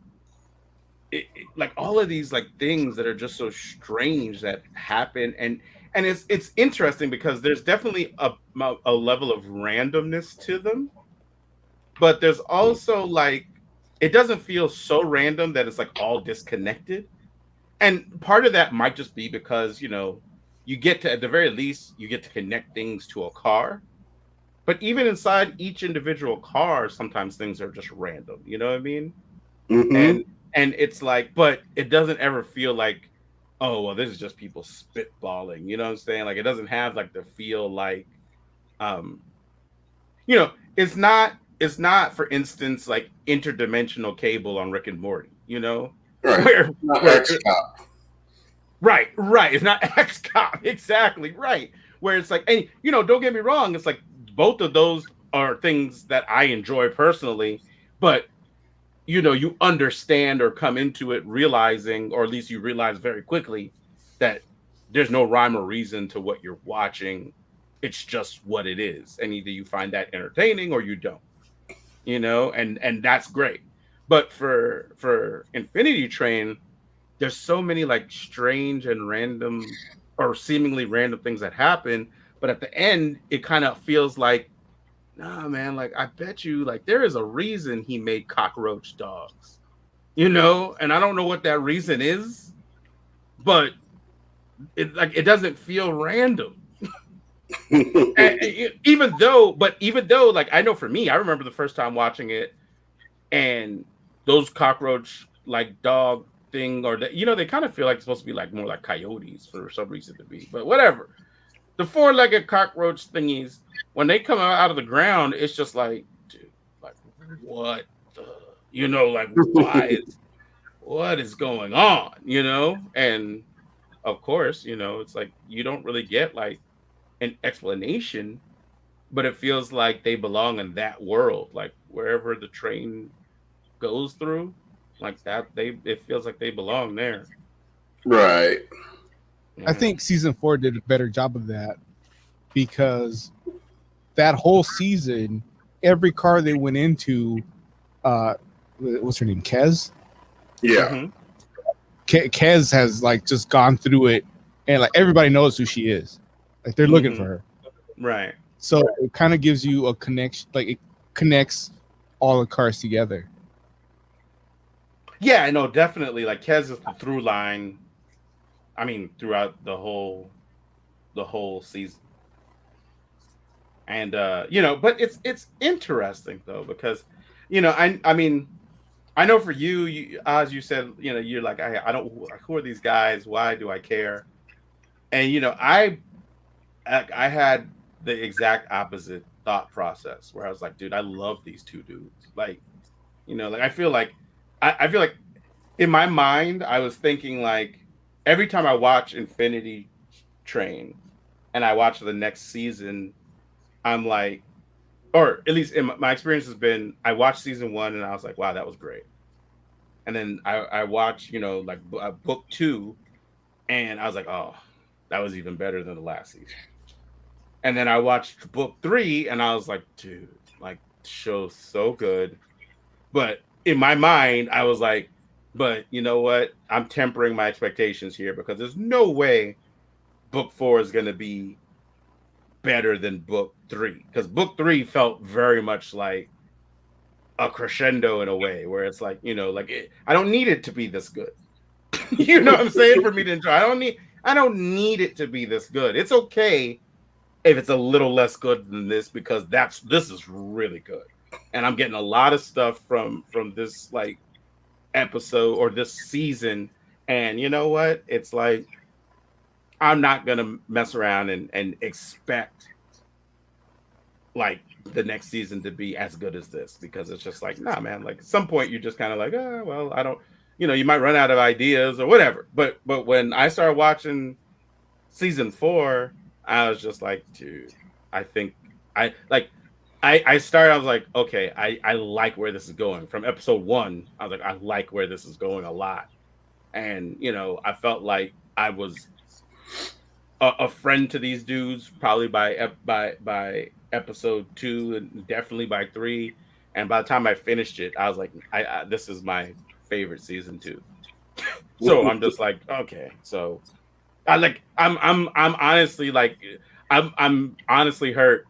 like all of these like things that are just so strange that happen, and it's interesting because there's definitely a level of randomness to them, but there's also like it doesn't feel so random that it's like all disconnected. And part of that might just be because, you get to, at the very least, you get to connect things to a car. But even inside each individual car, sometimes things are just random. You know what I mean? Mm-hmm. And it's like, but it doesn't ever feel like, oh, well, this is just people spitballing. You know what I'm saying? Like, it doesn't have like the feel like, it's not, for instance, like interdimensional cable on Rick and Morty, Right. Where Right. It's not XCOM. Exactly. Right. Where it's like, and don't get me wrong, it's like both of those are things that I enjoy personally, but you understand or come into it realizing, or at least you realize very quickly that there's no rhyme or reason to what you're watching. It's just what it is. And either you find that entertaining or you don't. And that's great. But for Infinity Train, there's so many like strange and random or seemingly random things that happen, but at the end it kind of feels like, nah, man, like I bet you like there is a reason he made cockroach dogs, and I don't know what that reason is, but it doesn't feel random. even though like I know for me, I remember the first time watching it, and those cockroach like dog thing, or they kind of feel like it's supposed to be like more like coyotes for some reason to be, but whatever. The 4-legged cockroach thingies, when they come out of the ground, it's just like, dude, like what the, like what is going on, and of course, it's like you don't really get like an explanation, but it feels like they belong in that world, like wherever the train goes through, like that it feels like they belong there. Right. I think season 4 did a better job of that, because that whole season, every car they went into, what's her name, Kez? Yeah. Kez has like just gone through it, and like everybody knows who she is. Like they're looking for her. Right. So it kind of gives you a connection. Like it connects all the cars together. Yeah, I know, definitely. Like Kez is the through line. I mean, throughout the whole season. And but it's interesting though, because I mean, I know for you, as you said, you're like, I don't, who are these guys? Why do I care? And I had the exact opposite thought process where I was like, dude, I love these two dudes. Like, like I feel like in my mind, I was thinking like every time I watch Infinity Train and I watch the next season, I'm like, or at least in my experience has been, I watched season 1 and I was like, wow, that was great. And then I watched, like book 2, and I was like, oh, that was even better than the last season. And then I watched book 3 and I was like, dude, like the show's so good. But in my mind, I was like, but you know what? I'm tempering my expectations here because there's no way book 4 is going to be better than book 3, because book 3 felt very much like a crescendo in a way where it's like, I don't need it to be this good. You know what I'm saying? For me to enjoy, I don't need it to be this good. It's okay if it's a little less good than this, because this is really good. And I'm getting a lot of stuff from this like episode or this season. And you know what? It's like, I'm not gonna mess around and expect like the next season to be as good as this, because it's just like, nah, man. Like at some point you're just kind of like, oh, well, I don't, you might run out of ideas or whatever. But when I started watching season 4, I was just like, dude, I think I started, I was like, okay, I like where this is going. From episode 1, I was like, I like where this is going a lot. And I felt like I was a friend to these dudes probably by episode 2, and definitely by 3. And by the time I finished it, I was like, this is my favorite season 2. So I'm just like, okay. So I'm honestly like, I'm honestly hurt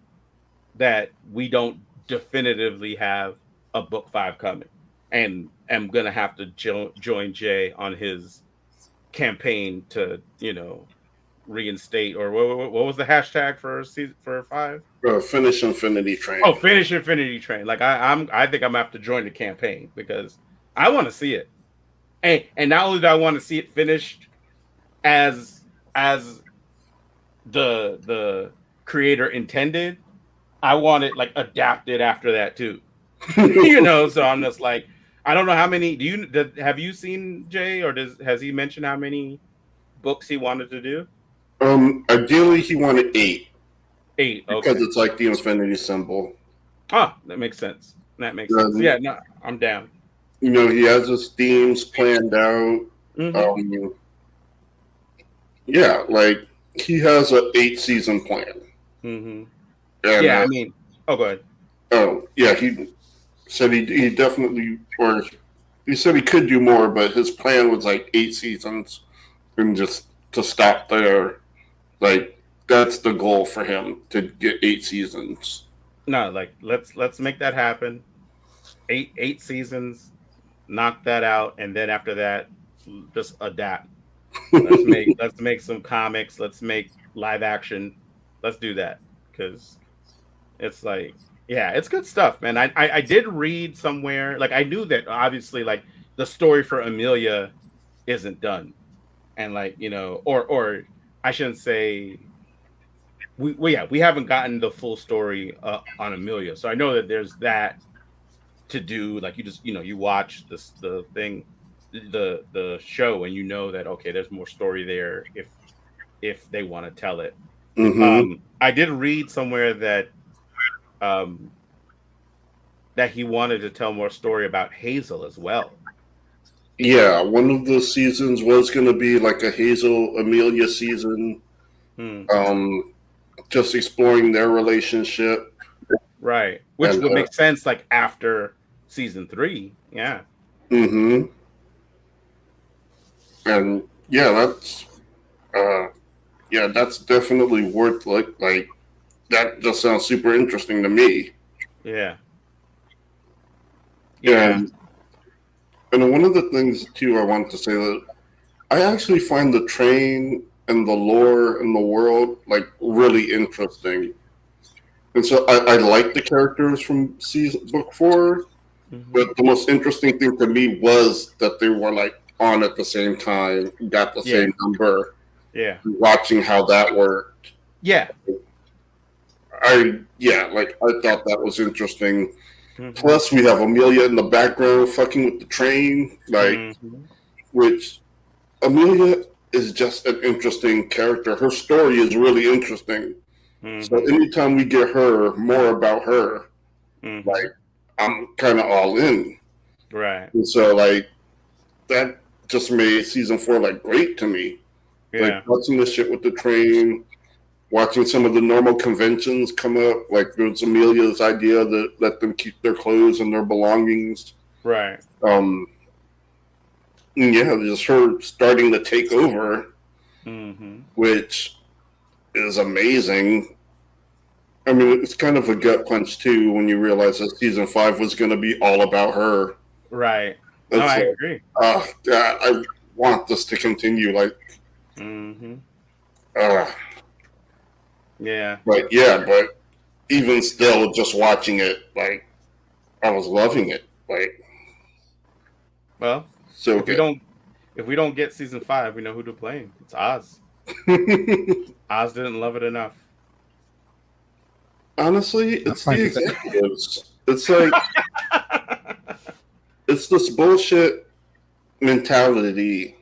that we don't definitively have a book 5 coming, and am gonna have to join Jay on his campaign to reinstate, or what was the hashtag for season, for 5? Finish Infinity Train. Oh, finish Infinity Train. Like I think I'm gonna have to join the campaign because I want to see it, and not only do I want to see it finished as the creator intended, I want it like adapted after that too. So I'm just like, I don't know how many. Have you seen Jay, or has he mentioned how many books he wanted to do? Ideally, he wanted 8. 8, okay. Because it's like the infinity symbol. Ah, that makes sense. Yeah, no, I'm down. He has his themes planned out. Mm-hmm. Yeah, like he has an 8-season plan. Mm-hmm. And, yeah, I mean, go ahead. Oh, yeah, he said he definitely, or he said he could do more, but his plan was like 8 seasons, and just to stop there. Like that's the goal for him, to get 8 seasons. No, like let's make that happen. 8 seasons, knock that out, and then after that, just adapt. Let's make some comics. Let's make live action. Let's do that, because it's like, yeah, it's good stuff, man. I did read somewhere, like I knew that obviously like the story for Amelia isn't done, and like or I shouldn't say we haven't gotten the full story on Amelia, so I know that there's that to do. Like you just you watch the thing, the show, and that okay, there's more story there if they want to tell it. Mm-hmm. I did read somewhere that that he wanted to tell more story about Hazel as well. Yeah, one of the seasons was going to be like a Hazel Amelia season. Just exploring their relationship. Right. Which would make sense like after season 3. Yeah. Mm-hmm. And that's definitely worth like that. Just sounds super interesting to me. Yeah. Yeah. And one of the things too I want to say that I actually find the train and the lore and the world like really interesting. And so I like the characters from season book 4, Mhm. but the most interesting thing to me was that they were like on at the same time, got the Yeah. same number, Yeah. watching how that worked. Yeah. I thought that was interesting. Mhm. Plus, we have Amelia in the background fucking with the train, like Mhm. which Amelia is just an interesting character. Her story is really interesting. So Mhm. anytime we get her more about her, Mhm. like I'm kind of all in. Right. And so like that just made season 4 like great to me. Like Yeah. watching this shit with the train, watching some of the normal conventions come up. Like there's Amelia's idea that let them keep their clothes and their belongings. Right. Um, yeah, just her starting to take over, Mhm. which is amazing. I mean, it's kind of a gut punch too when you realize that season 5 was going to be all about her. Right. No, It's I like, agree. I want this to continue. Like, Mhm. uh, Yeah. but even still, just watching it, like, I was loving it. Like, Well, so if we good. don't if we don't get season 5, we know who to blame. It's Oz. Oz didn't love it enough. Honestly, I it's find the it that executives. It's like, it's this bullshit mentality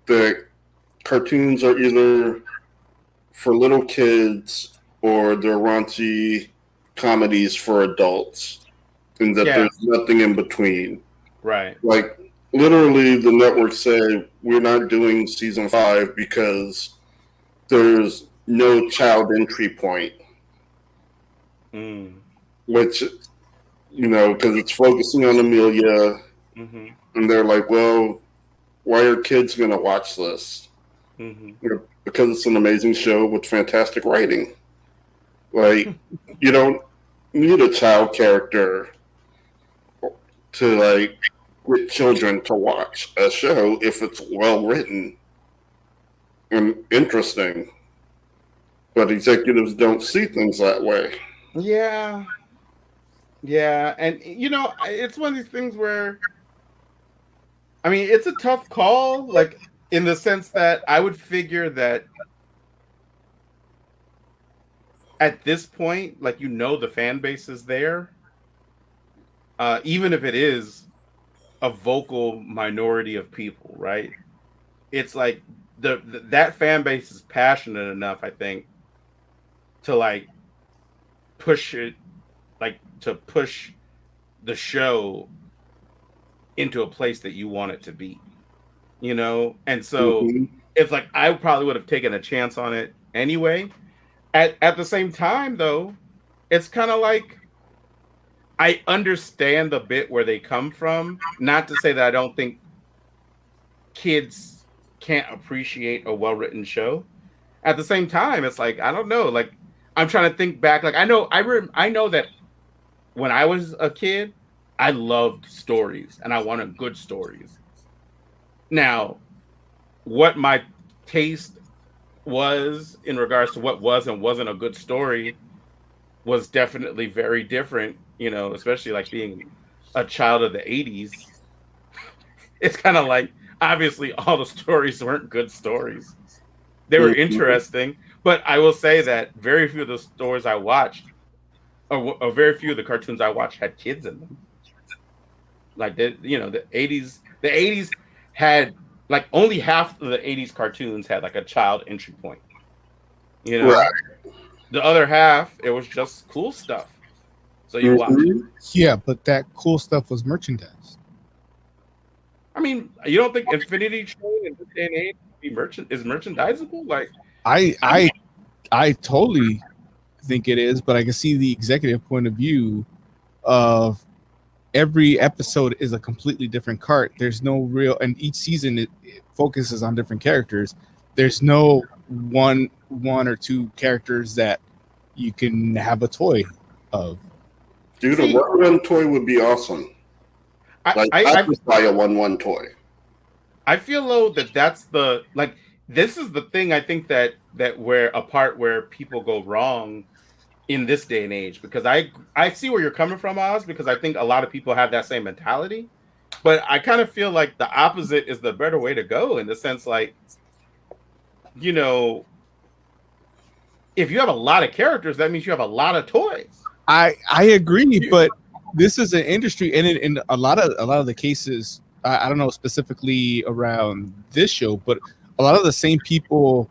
that cartoons are either for little kids or they're raunchy comedies for adults, and that Yeah. there's nothing in between. Right. Like, literally, the network said, we're not doing season 5 because there's no child entry point, Mm. which, because it's focusing on Amelia, Mhm. and they're like, well, why are kids going to watch this? Mhm. Because it's an amazing show with fantastic writing. Like, you don't need a child character to, like, get children to watch a show if it's well written and interesting. But executives don't see things that way. Yeah. Yeah, and it's one of these things where I mean, it's a tough call, like in the sense that I would figure that at this point, like the fan base is there, even if it is a vocal minority of people, right? It's like that fan base is passionate enough, I think, to like push it, like to push the show into a place that you want it to be, And so Mm-hmm. it's like I probably would have taken a chance on it anyway. At the same time, though, it's kind of like I understand the bit where they come from. Not to say that I don't think kids can't appreciate a well-written show. At the same time, it's like I don't know. Like I'm trying to think back. Like I know that when I was a kid, I loved stories and I wanted good stories. Now, what my taste was in regards to what was and wasn't a good story was definitely very different, especially like being a child of the 80s. It's kind of like obviously all the stories weren't good stories. They were Mm-hmm. interesting, but I will say that very few of the stories I watched or very few of the cartoons I watched had kids in them. Like the 80s had like only half of the 80s cartoons had like a child entry point, you know? Right. The other half, it was just cool stuff. So you watch it. Mm-hmm. yeah, but that cool stuff was merchandise. I mean, you don't think Infinity Train in this day and age is merchandisable? Like, I I don't I I totally think it is, but I can see the executive point of view of every episode is a completely different cart. There's no real, and each season it focuses on different characters. There's no one or two characters that you can have a toy of. Dude, a 1-1 toy would be awesome. I would buy a 1-1 toy. I feel though that's the this is the thing I think that where people go wrong in this day and age, because I see where you're coming from, Oz, because I think a lot of people have that same mentality, but I kind of feel like the opposite is the better way to go, in the sense like, you know, if you have a lot of characters, that means you have a lot of toys. I agree, but this is an industry, and in a lot of the cases, I don't know specifically around this show, but a lot of the same people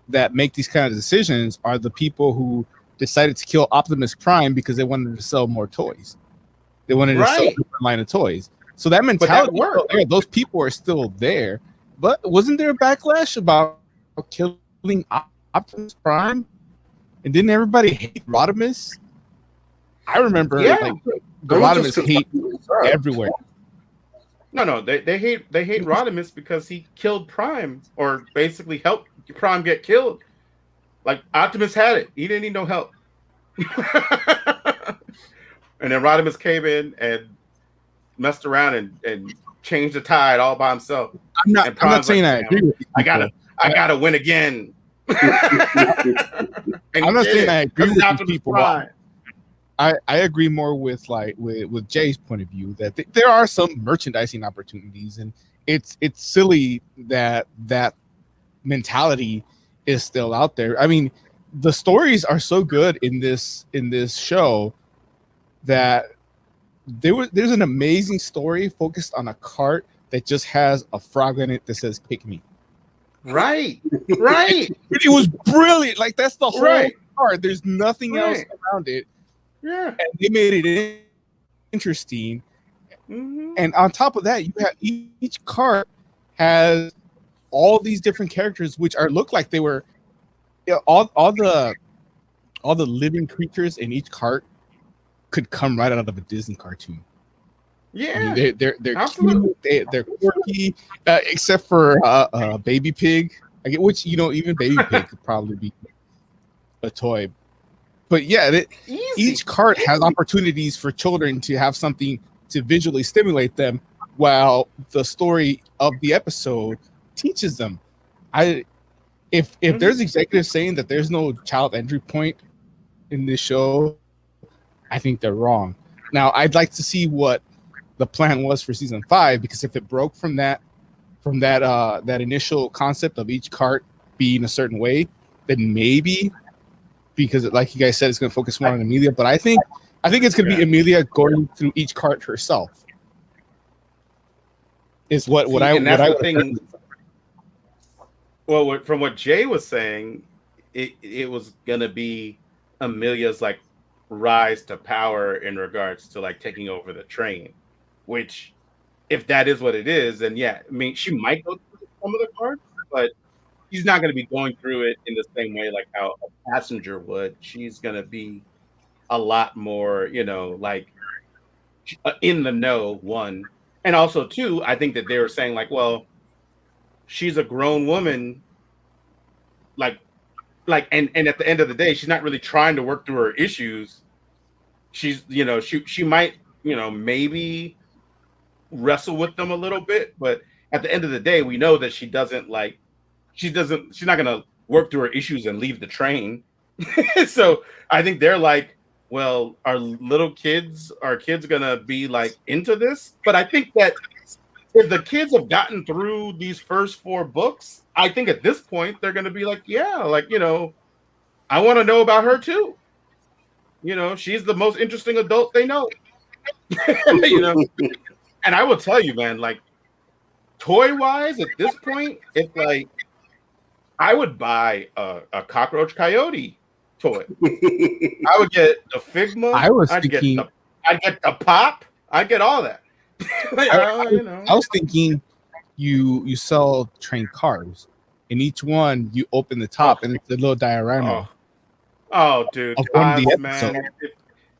that make these kind of decisions are the people who decided to kill Optimus Prime because they wanted to sell more toys. They wanted to sell a different line of toys. So that mentality, those people are still there. But wasn't there a backlash about killing Optimus Prime? And didn't everybody hate Rodimus? I remember the Rodimus hate everywhere. No, they hate Rodimus because he killed Prime, or basically helped Prime get killed. Like, Optimus had it; he didn't need no help. And then Rodimus came in and messed around and changed the tide all by himself. I'm not saying I agree with you. I gotta win again. I'm not saying I agree with these people. I agree more with Jay's point of view that there are some merchandising opportunities, and it's silly that mentality is still out there. I mean, the stories are so good in this show that there's an amazing story focused on a cart that just has a frog in it that says "Pick me." Right. It was brilliant. Like, that's the whole cart. There's nothing else around it. Yeah, and they made it interesting. Mm-hmm. And on top of that, you have each cart has all these different characters, which look like they were all the living creatures in each cart could come right out of a Disney cartoon. Yeah, I mean, they're cute, they're quirky, except for Baby Pig. I get, which, even Baby Pig could probably be a toy. But yeah, each cart has opportunities for children to have something to visually stimulate them, while the story of the episode teaches them. If there's executives saying that there's no child entry point in this show, I think they're wrong. Now, I'd like to see what the plan was for season 5, because if it broke from that initial concept of each cart being a certain way, then maybe, because like you guys said, it's going to focus more on Amelia, but I think it's going to be Amelia going through each cart herself. Is what I would think. Well, from what Jay was saying, it was going to be Amelia's like rise to power in regards to like taking over the train, which, if that is what it is, then yeah, I mean, she might go through some of the carts, but she's not going to be going through it in the same way like how a passenger would. She's going to be a lot more, like in the know, one. And also, two, I think that they were saying like, well, she's a grown woman, and at the end of the day, she's not really trying to work through her issues. She's, she might, maybe wrestle with them a little bit, but at the end of the day, we know that she's not going to work through her issues and leave the train. So I think they're like, well, are kids going to be like into this? But I think that if the kids have gotten through these first 4 books, I think at this point they're going to be like, yeah, like, I want to know about her too. She's the most interesting adult they know. And I will tell you, man, like, toy-wise, at this point, it's like I would buy a Cockroach Coyote toy. I would get the Figma. I'd get the Pop. I'd get all that. I was thinking you sell train cars, and each one you open the top and it's a little diorama. Oh, dude, Oz, man.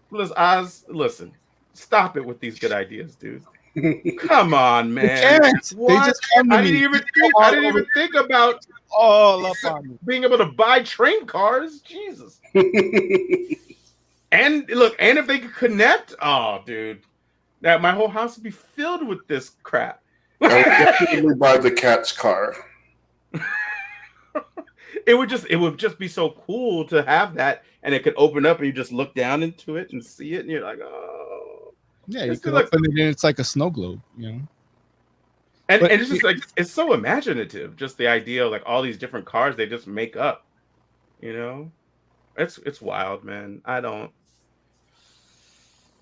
Listen, Stop it with these good ideas, dude. Come on, They man. can't. What? They just come to I me. didn't even think. I didn't even think about all up on me. being able to buy train cars. Jesus. And look, and if they could connect, oh, dude, that my whole house would be filled with this crap. I would definitely buy the cat's car. It would just be so cool to have that, and it could open up, and you just look down into it and see it, and you're like, oh, Yeah, you It's can like- open it and it's like a snow globe, you know. and But- it's just like it's so imaginative, just the idea of like all these different cars they just make up, you know. It's wild, man.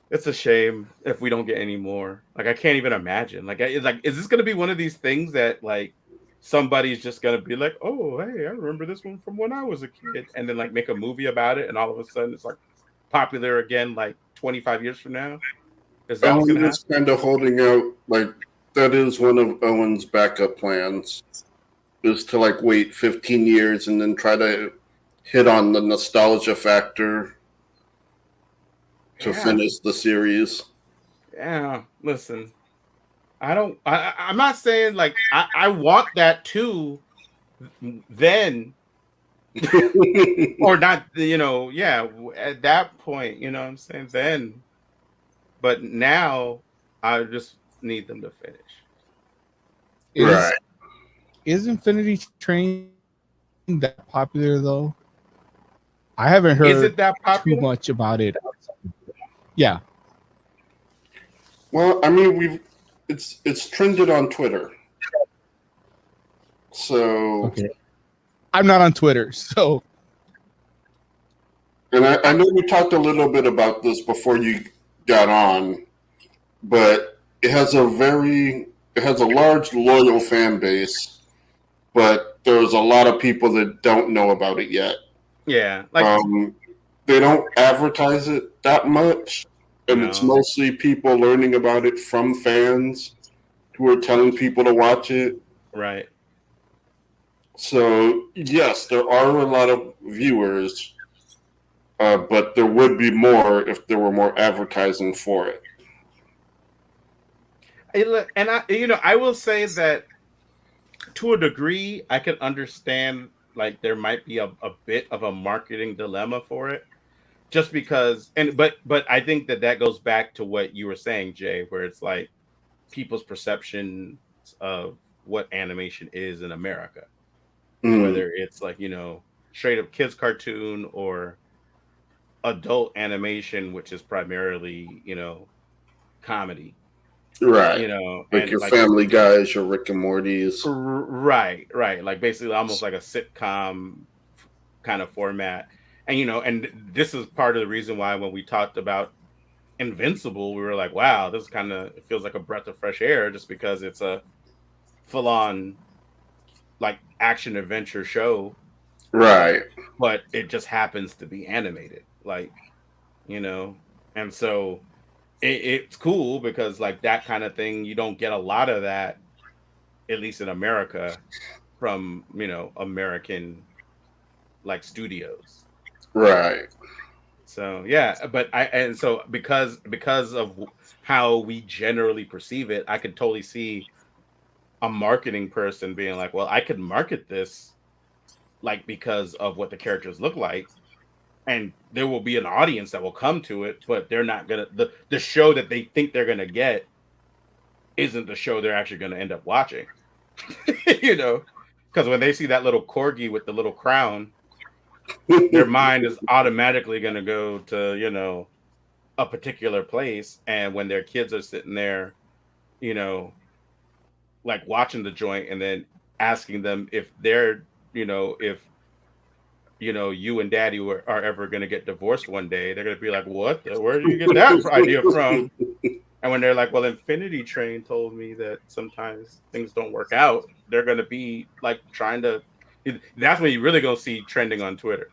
It's a shame if we don't get any more. Like I can't even imagine. Is this gonna be one of these things that like somebody's just gonna be like, oh, hey, I remember this one from when I was a kid, and then like make a movie about it, and all of a sudden it's like popular again, like 25 years from now. Is that what's Owen gonna is happen? kind of holding out. Like that is one of Owen's backup plans, is to like wait 15 years and then try to hit on the nostalgia factor to Yeah. finish the series. Yeah, listen. I'm not saying like I want that too then or not, you know, yeah, at that point, you know what I'm saying? Then. But now I just need them to finish. Right. Is Infinity Train that popular though? I haven't heard Is it that too popular? much about it. Yeah. Well, I mean, it's trended on Twitter. So, Okay. I'm not on Twitter, so and I know we talked a little bit about this before you got on, but it has a large loyal fan base, but there's a lot of people that don't know about it yet. Yeah. Like They don't advertise it that much, and it's No. mostly people learning about it from fans who are telling people to watch it. right. So yes, there are a lot of viewers, but there would be more if there were more advertising for it. And I will say that to a degree, I can understand like there might be a bit of a marketing dilemma for it, just because. But I think that goes back to what you were saying, Jay, where it's like people's perception of what animation is in America, whether it's like straight up kids cartoon or adult animation, which is primarily comedy. Right. Like And your Family Guys, your Rick and Morty's. right, like basically almost like a sitcom kind of format. And this is part of the reason why when we talked about Invincible, we were like, wow, this it feels like a breath of fresh air, just because it's a full-on like action adventure show, Right. but it just happens to be animated, and so it's cool because like that kind of thing, you don't get a lot of that, at least in America, from American like studios. Right. So yeah, so because of how we generally perceive it, I could totally see a marketing person being like, well, I could market this like because of what the characters look like, and there will be an audience that will come to it, but they're not gonna the show that they think they're gonna get isn't the show they're actually gonna end up watching. Because when they see that little corgi with the little crown, their mind is automatically gonna go to a particular place, and when their kids are sitting there, like watching the joint, and then asking them if they're if you and daddy are ever going to get divorced one day, they're going to be like, where do you get that idea from? And when they're like, well, Infinity Train told me that sometimes things don't work out, they're going to be like that's when you really going to see trending on Twitter.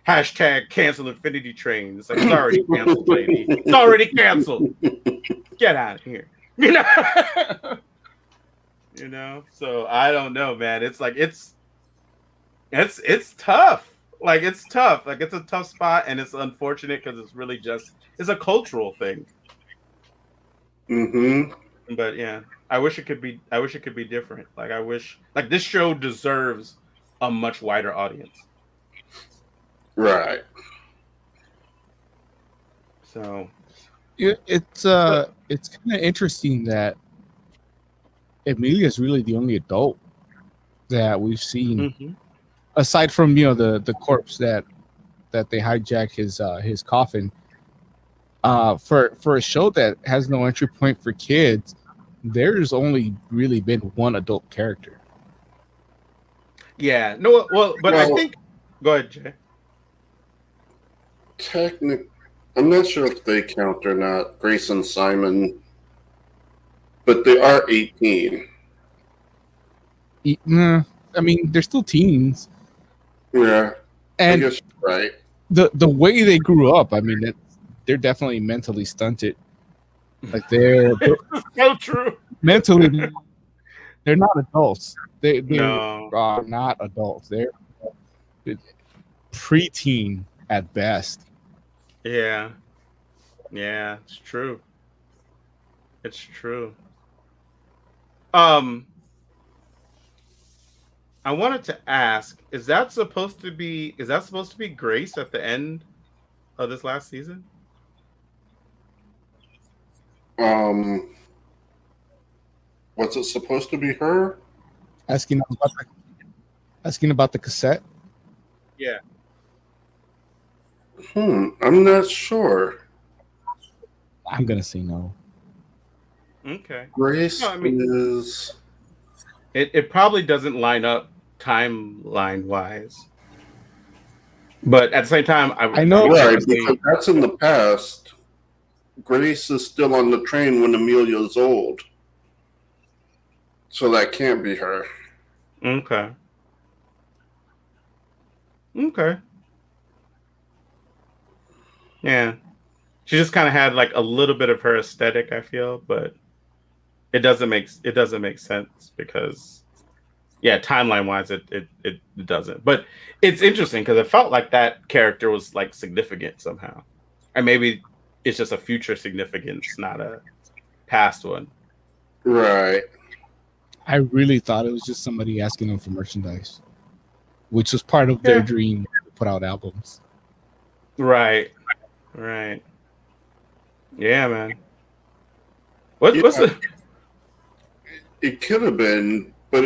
Hashtag cancel Infinity Train. It's like, it's already canceled, lady. It's already canceled. Get out of here. So I don't know, man. It's like, it's tough. Like it's tough. Like it's a tough spot, and it's unfortunate because it's really just it's a cultural thing. Mm-hmm. But yeah, I wish it could be. I wish it could be different. Like I wish, like this show deserves a much wider audience. Right. So Yeah, it's kind of interesting that Emilia's really the only adult that we've seen, mhm. aside from the corpse that they hijack his coffin. For a show that has no entry point for kids, there's only really been one adult character. Yeah, no, well, but I Well, think. Go ahead, Jay. I'm not sure if they count or not, Grace and Simon, but they are 18. I mean, they're still teens, Yeah, I and guess you're right. the way they grew up, I mean, they're definitely mentally stunted. Like they're So true. mentally, they're not adults. They No. are not adults. They're preteen at best. Yeah. Yeah, it's true. It's true. Um, I wanted to ask, is that supposed to be Grace at the end of this last season? Um, was it supposed to be her? Asking about the cassette. Yeah. I'm not sure. I'm gonna say no. Okay. Grace No, I mean, is. it probably doesn't line up timeline wise. But at the same time, I know. Right, definitely- because that's in the past. Grace is still on the train when Amelia's old. So that can't be her. Okay. Okay. Yeah. She just kind of had like a little bit of her aesthetic, I feel, but it doesn't make sense because yeah, timeline wise it doesn't. But it's interesting because it felt like that character was like significant somehow. And maybe it's just a future significance, not a past one. Right. I really thought it was just somebody asking them for merchandise, which was part of their dream to put out albums. Right. Right. Yeah, man. What's the It could have been, but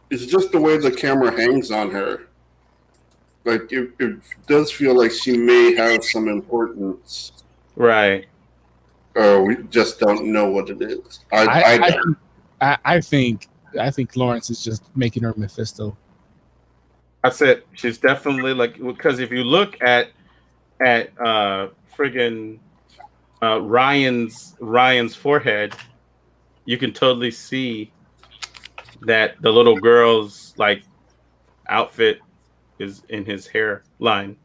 it's just the way the camera hangs on her. Like it does feel like she may have some importance. right. We just don't know what it is. I don't. I think Lawrence is just making her Mephisto. That's it. She's definitely like because if you look at friggin' Ryan's forehead, you can totally see that the little girl's like outfit is in his hairline.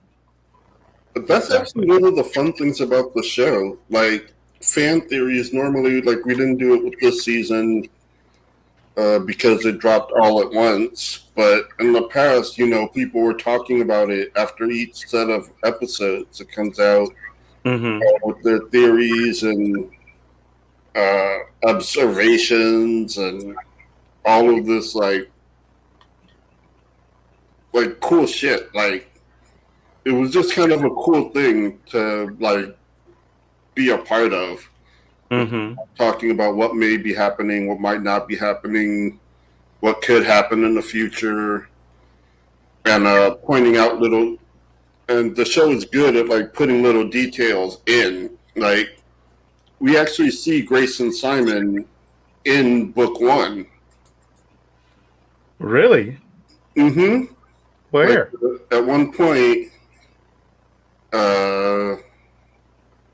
But that's actually one of the fun things about the show. Like fan theories, normally, like we didn't do it with this season because it dropped all at once. But in the past, people were talking about it after each set of episodes. It comes out with their theories and observations and all of this like cool shit. Like it was just kind of a cool thing to like be a part of. Talking about what may be happening, what might not be happening, what could happen in the future, and pointing out little. And the show is good at like putting little details in. Like we actually see Grace and Simon in book 1. Really? Mm-hmm. Where? Like, at one point,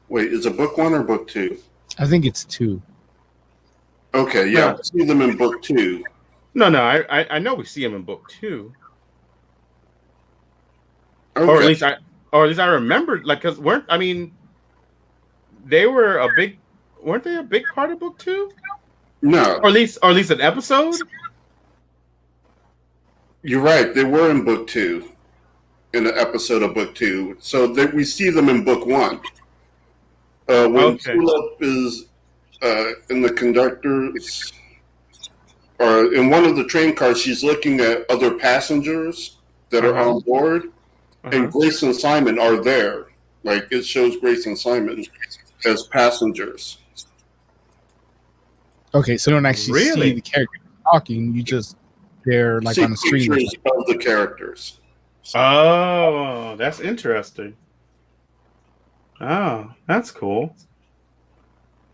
wait, is it book 1 or book 2? I think it's 2. Okay, yeah, No. see them in book 2. No, I know we see him in book 2. Okay. Or at least I remember like because weren't they weren't they a big part of book 2? No, Or at least an episode? you're right. They were in book 2, in an episode of book 2. So that we see them in book 1. When Okay. Tulip is in the conductor's, or in one of the train cars, she's looking at other passengers that are on board, and Grace and Simon are there. Like, it shows Grace and Simon as passengers. Okay, so you don't actually Really? see the character talking. You just they're like See on the screen. pictures of the characters. Oh, that's interesting. Oh, that's cool.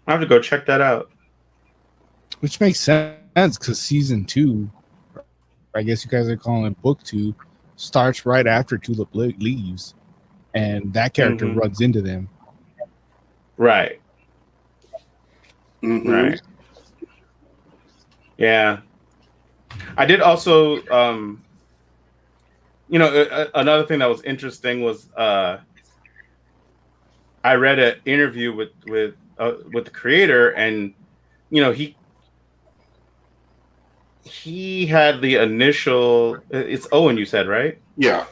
I have to go check that out. Which makes sense because season 2, I guess you guys are calling it book 2, starts right after Tulip leaves, and that character runs into them. Right. Mm-hmm. Right. Yeah. I did also, another thing that was interesting was I read an interview with the creator, and he had the initial. It's Owen, you said, right? Yeah.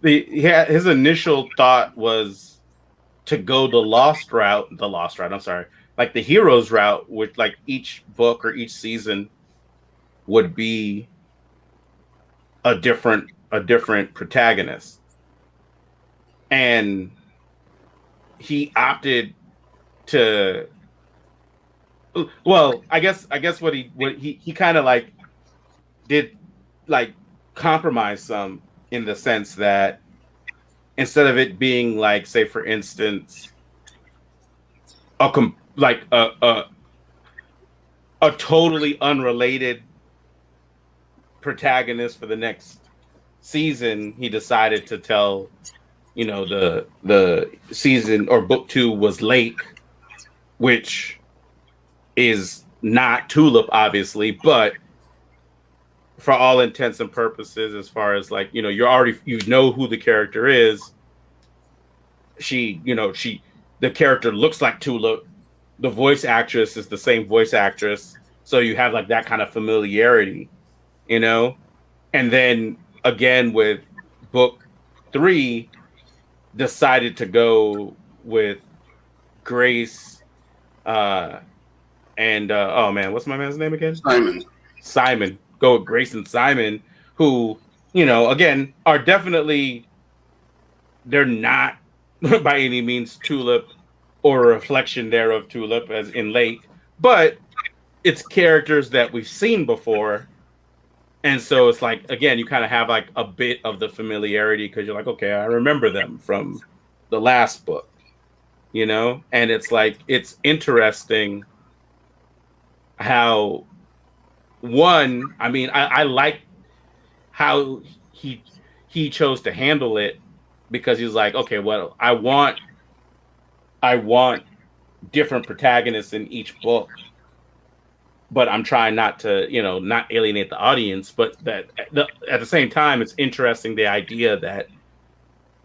His initial thought was to go the lost route. I'm sorry, like the heroes route, which like each book or each season would be a different protagonist, and he opted to. Well, I guess what he kind of like did like compromise some, in the sense that instead of it being like, say for instance, a totally unrelated protagonist for the next season, he decided to tell, the season or book 2 was Lake, which is not Tulip, obviously, but for all intents and purposes, as far as like, you know who the character is. The character looks like Tulip. The voice actress is the same voice actress. So you have like that kind of familiarity, and then again with book 3, decided to go with Grace, and oh man, what's my man's name again? Simon. Go with Grace and Simon, who, again, are definitely, they're not by any means Tulip or a reflection thereof Tulip, as in Lake, but it's characters that we've seen before. And so it's like, again, you kind of have like a bit of the familiarity because you're like, okay, I remember them from the last book, and it's like, it's interesting how, one, I mean, I like how he chose to handle it, because he was like, okay, well, I want different protagonists in each book, but I'm trying not to, not alienate the audience, but that at the same time, it's interesting, the idea that,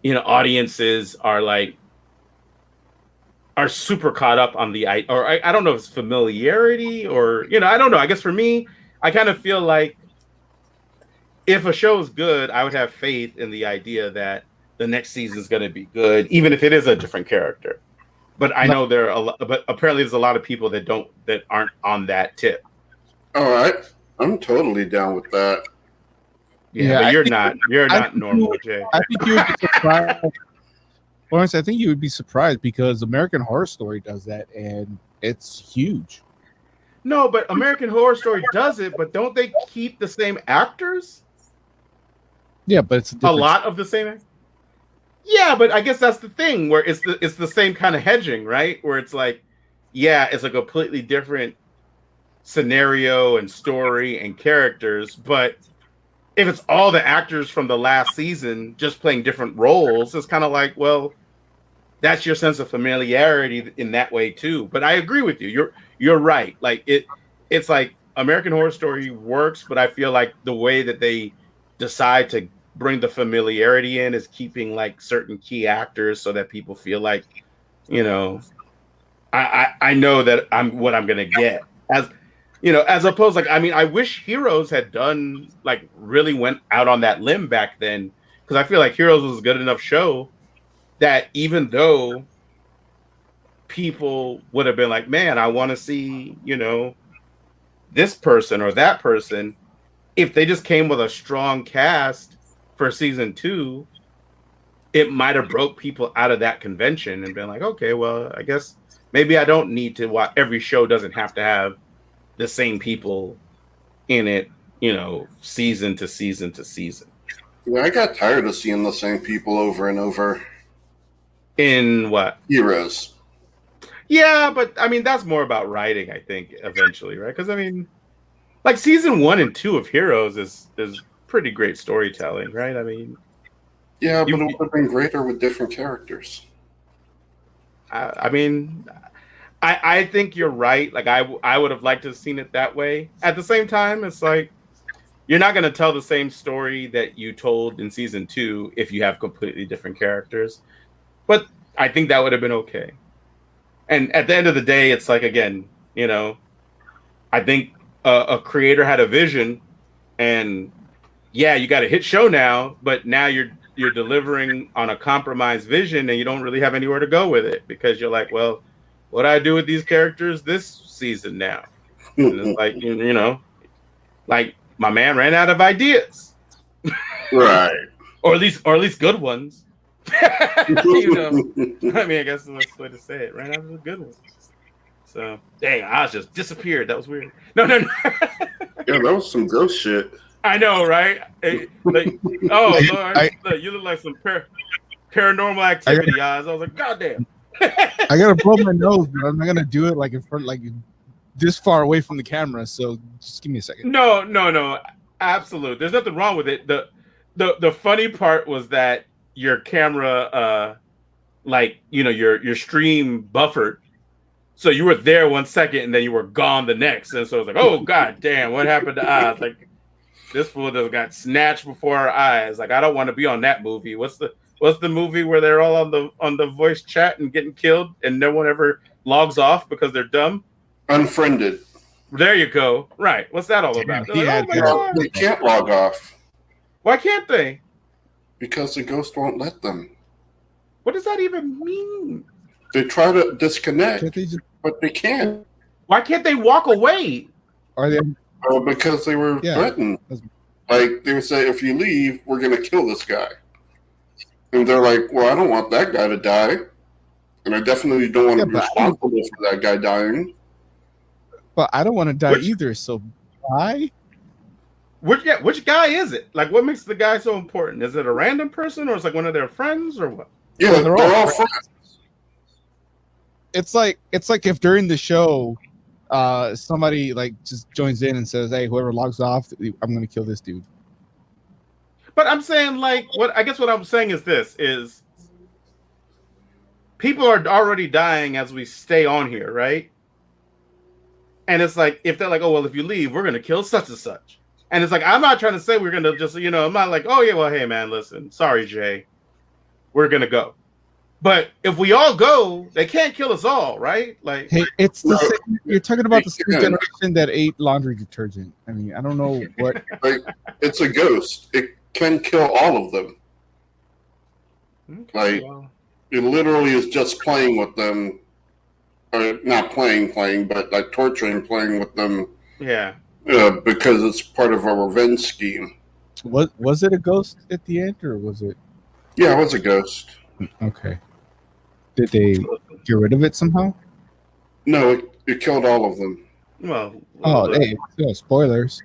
audiences are super caught up on I don't know if it's familiarity or, I don't know. I guess for me, I kind of feel like if a show is good, I would have faith in the idea that the next season is going to be good, even if it is a different character. But I know but apparently there's a lot of people that aren't on that tip. All right, I'm totally down with that. Yeah, but you're not normal, Jay. I think you would be surprised. Lawrence, I think you would be surprised because American Horror Story does that, and it's huge. No, but American Horror Story does it, but don't they keep the same actors? Yeah, but it's a lot of the same. Yeah, but I guess that's the thing, where it's the same kind of hedging, right? Where it's like, yeah, it's a completely different scenario and story and characters, but if it's all the actors from the last season just playing different roles, it's kind of like, well, that's your sense of familiarity in that way too. But I agree with you. You're right. Like it's like American Horror Story works, but I feel like the way that they decide to bring the familiarity in is keeping like certain key actors so that people feel like, I know that I'm what I'm gonna get, as opposed, like, I mean, I wish Heroes had done, like, really went out on that limb back then, because I feel like Heroes was a good enough show that even though people would have been like, man, I want to see, this person or that person, if they just came with a strong cast for season 2, it might have broke people out of that convention and been like, okay, well, I guess maybe I don't need to watch. Every show doesn't have to have the same people in it, season to season to season. Yeah, I got tired of seeing the same people over and over. In what? Heroes. Yeah, but I mean, that's more about writing, I think, eventually, right? Because I mean, like season 1 and 2 of Heroes is pretty great storytelling, right? I mean, yeah, but it would have been greater with different characters. I mean, I think you're right. Like I would have liked to have seen it that way. At the same time, it's like you're not going to tell the same story that you told in season 2 if you have completely different characters. But I think that would have been okay. And at the end of the day, it's like, again, I think a creator had a vision, and yeah, you got a hit show now, but now you're delivering on a compromised vision, and you don't really have anywhere to go with it because you're like, well, what do I do with these characters this season now? And it's like, like my man ran out of ideas, Right? or at least good ones. I mean, I guess the best way to say it, ran out of the good ones. So, dang, I just disappeared. That was weird. No. Yeah, that was some ghost shit. I know, right? Like, oh, Lord, look, you look like some paranormal activity eyes. I was like, God damn. I gotta blow my nose, but I'm not gonna do it like in front, like this far away from the camera. So just give me a second. No, absolutely. There's nothing wrong with it. The funny part was that your camera, your stream buffered, so you were there 1 second and then you were gone the next, and so it was like, oh God damn, what happened to Oz? Like this fool just got snatched before our eyes. Like I don't want to be on that movie. What's the movie where they're all on the voice chat and getting killed and no one ever logs off because they're dumb? Unfriended. There you go. Right. What's that all about? Like, They can't log off. Why can't they? Because the ghost won't let them. What does that even mean? They try to disconnect, but they can't. Why can't they walk away? Are they? Because they were threatened. Like they would say, if you leave, we're going to kill this guy. And they're like, well, I don't want that guy to die. And I definitely don't want to be responsible for that guy dying. But I don't want to die either, so why? Which guy is it? Like, what makes the guy so important? Is it a random person, or is it like one of their friends, or what? Yeah, they're all friends. It's like if during the show, somebody like just joins in and says, "Hey, whoever logs off, I'm going to kill this dude." But I'm saying, like, what I'm saying is this: is people are already dying as we stay on here, right? And it's like if they're like, "Oh well, if you leave, we're going to kill such and such." And it's like, I'm not trying to say we're going to just, I'm not like, oh, yeah, well, hey, man, listen, sorry, Jay, we're going to go. But if we all go, they can't kill us all, right? Like, hey, it's the same. You're talking about the same generation that ate laundry detergent. I mean, I don't know what. Like, it's a ghost. It can kill all of them. Okay, like, it literally is just playing with them. Or not playing, but like torturing, playing with them. Yeah. Because it's part of a revenge scheme. Was it a ghost at the end, or was it? Yeah, it was a ghost. Okay. Did they get rid of it somehow? No, it killed all of them. Well, hey, spoilers.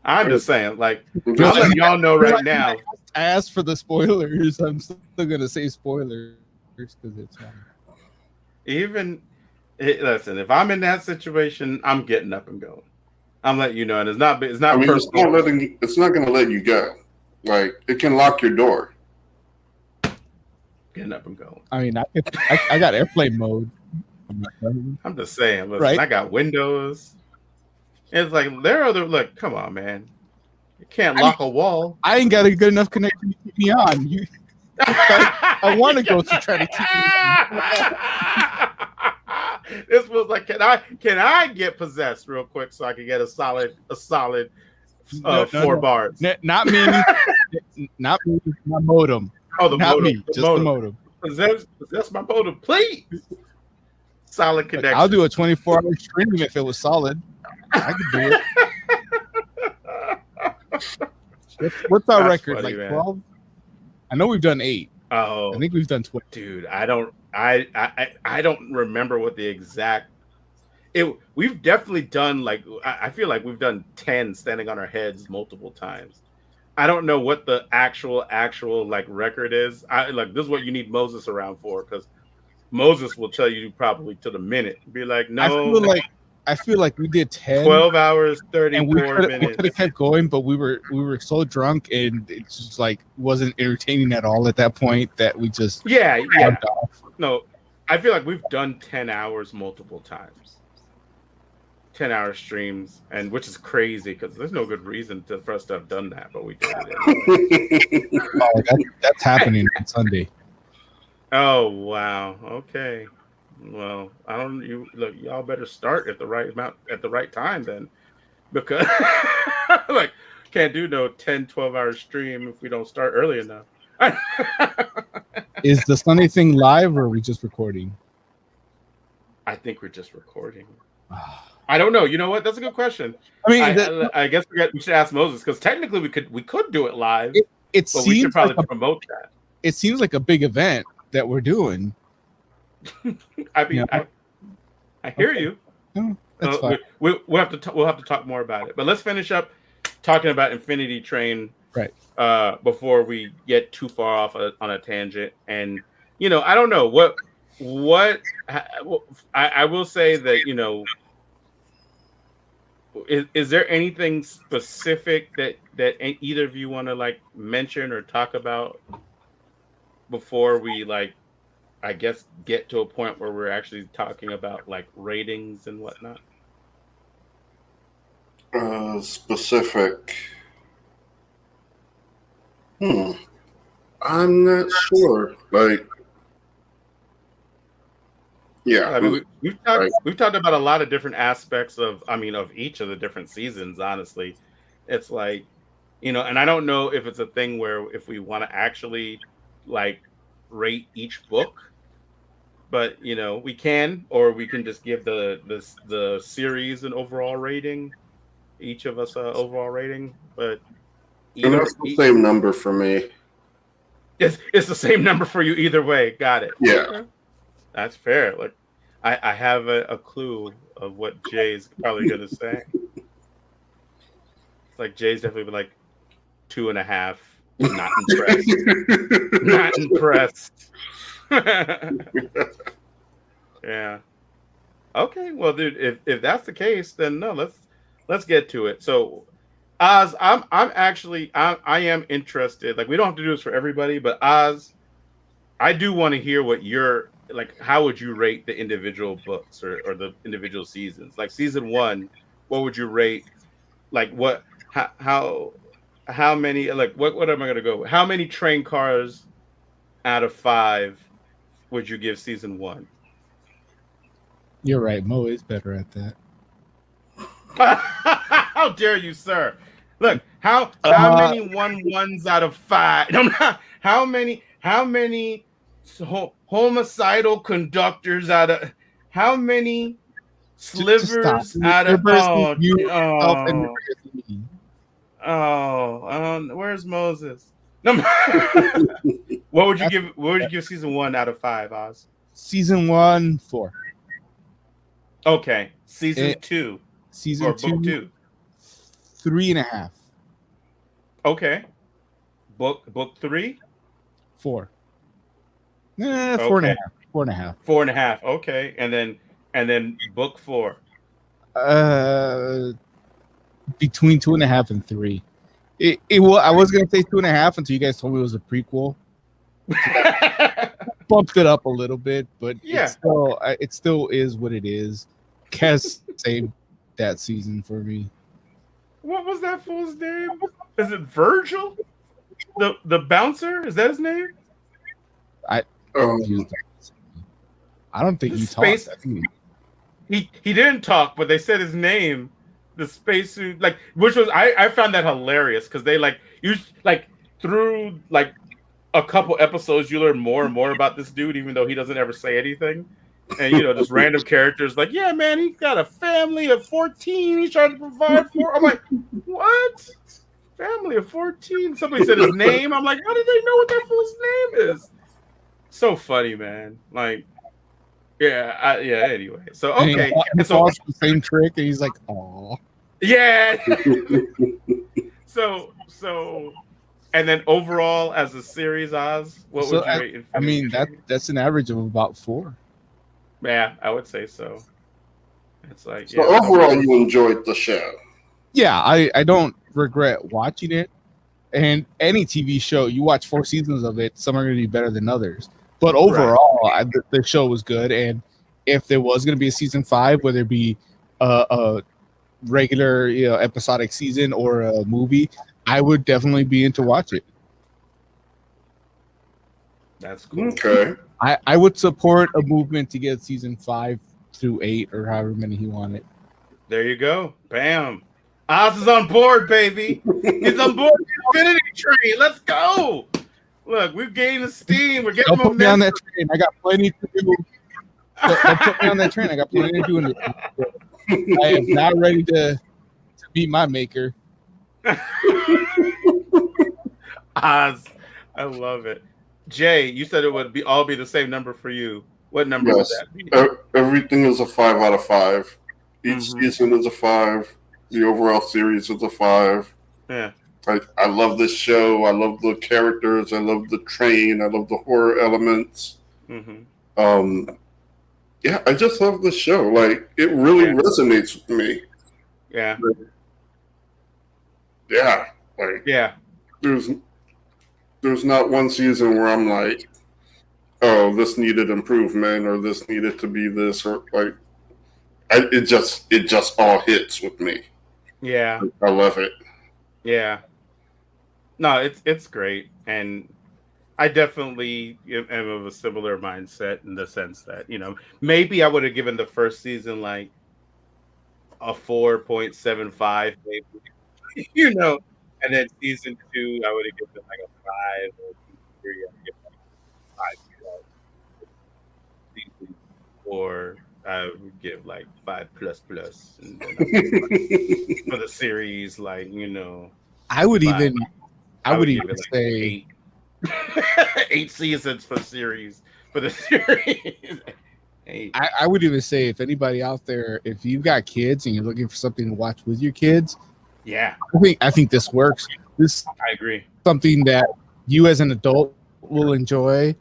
I'm just saying, like, I'm letting y'all know right now. I asked for the spoilers. I'm still gonna say spoilers because it's even. Listen, if I'm in that situation, I'm getting up and going. I'm letting you know, and it's not. I mean, personal. It's not going to let you go. Like it can lock your door. Getting up and going. I mean, I got airplane mode. I'm just saying. Listen, right? I got windows. It's like there are other. Look, come on, man. You can't lock a wall. I ain't got a good enough connection to keep me on. I want to go to try to keep me on. This was like, can I get possessed real quick so I can get a solid 4 bars? Not me. not me, not modem. Oh, the Not modem. me, just the modem. Possess my modem, please. Solid Like, connection. I'll do a 24-hour stream if it was solid. I could do it. What's our That's record? funny, Like man. 12? I know we've done 8. Oh, I think we've done 20. dude, I don't remember what the exact. We've definitely done like I feel like we've done 10 standing on our heads multiple times. I don't know what the actual like record is. This is what you need Moses around for, because Moses will tell you probably to the minute. Be like, no, I feel like we did 10. 12 hours, and 34 minutes. We could have kept going, but we were so drunk and it just like wasn't entertaining at all at that point that we just yeah. off. No, I feel like we've done 10 hours multiple times. 10-hour streams, and which is crazy because there's no good reason for us to have done that, but we did it anyway. Oh, that's happening on Sunday. Oh wow. Okay. Well, y'all better start at the right time then, because like can't do no 10-12 hour stream if we don't start early enough. Is the Sunday thing live or are we just recording? I think we're just recording. I don't know. You know what? That's a good question. I mean, I guess we should ask Moses, because technically we could do it live. But we should probably promote that. It seems like a big event that we're doing. I mean, I hear you. No, that's fine. We'll have to talk more about it. But let's finish up talking about Infinity Train, right? Before we get too far off on a tangent. And I don't know what I will say that is there anything specific that either of you want to like mention or talk about before we I guess get to a point where we're actually talking about like ratings and whatnot? Specific. I'm not sure. Yeah, I mean, we've talked about a lot of different aspects of each of the different seasons. Honestly, it's like, and I don't know if it's a thing where if we want to actually like rate each book, but we can, or we can just give the series an overall rating, each of us overall rating. But that's the same number for me. It's the same number for you either way. Got it. Yeah. Okay. That's fair. Like, I have a clue of what Jay's probably going to say. It's like Jay's definitely like 2.5. Not impressed. Not impressed. Yeah. Okay. Well, dude, if that's the case, then no. Let's get to it. So, Oz, I am interested. Like, we don't have to do this for everybody, but Oz, I do want to hear what you're like. How would you rate the individual books or the individual seasons? Like season 1, what would you rate? Like what? How many? Like what am I gonna go with? How many train cars out of 5 would you give season 1? You're right. Mo is better at that. How dare you, sir? Look, how many 1-1s out of 5? How many homicidal conductors out of how many slivers out of where's Moses? No. What would you give season 1 out of 5, Oz? Season 1, 4. Okay. Season 2. Season 2, book 2. 3.5. Okay. Book 3? 4. 4.5. 4.5. 4.5. Okay. And then book 4. Between 2.5 and 3. I was gonna say 2.5 until you guys told me it was a prequel. Bumped it up a little bit, but yeah, it still is what it is. Kes saved that season for me. What was that fool's name? Is it Virgil? The bouncer? Is that his name? I don't think he talked. He didn't talk, but they said his name. The spacesuit, which was I found that hilarious because they through like a couple episodes, you learn more and more about this dude, even though he doesn't ever say anything. And just random characters like, yeah, man, he got a family of 14. He's trying to provide for. I'm like, what? Family of 14? Somebody said his name. I'm like, how did they know what that fool's name is? So funny, man. Like, yeah. Anyway, so okay, and so the same trick, and he's like, "Aw." Yeah. so, and then overall as a series, Oz, what would you rate? I mean, that's an average of about 4. Yeah, I would say so. It's like, so overall, you enjoyed the show. Yeah, I don't regret watching it. And any TV show, you watch 4 seasons of it, some are going to be better than others. But overall, the show was good. And if there was going to be a season 5, whether it be a regular episodic season or a movie, I would definitely be in to watch it. That's cool. Okay. I would support a movement to get season 5 through 8 or however many he wanted. There you go. Bam. Oz is on board, baby. He's on board the Infinity Train. Let's go. Look, we've gained the steam. We're getting Don't put me on that train. I got plenty to do. Don't put me on that train. I got plenty to do. I am not ready to be my maker. Oz, I love it. Jay, you said it would all be the same number for you. What number would that be? Everything is a 5 out of 5. Each season is a 5. The overall series is a 5. Yeah. I love this show. I love the characters. I love the train. I love the horror elements. Mm-hmm. Yeah, I just love the show. Like, it really resonates with me. Yeah. Yeah. There's not one season where I'm like, oh, this needed improvement or this needed to be this or like, it just all hits with me. Yeah. I love it. Yeah. No, it's great. And I definitely am of a similar mindset in the sense that, maybe I would have given the first season like a 4.75, maybe, and then season 2, I would have given like a 5 or 3. I would give like 5. Season 4, I would give like 5++. And then for the series, like, I would 5. even say 8 seasons for the series. I would even say, if anybody out there, if you've got kids and you're looking for something to watch with your kids, yeah, I think this works. I agree. Something that you as an adult will enjoy,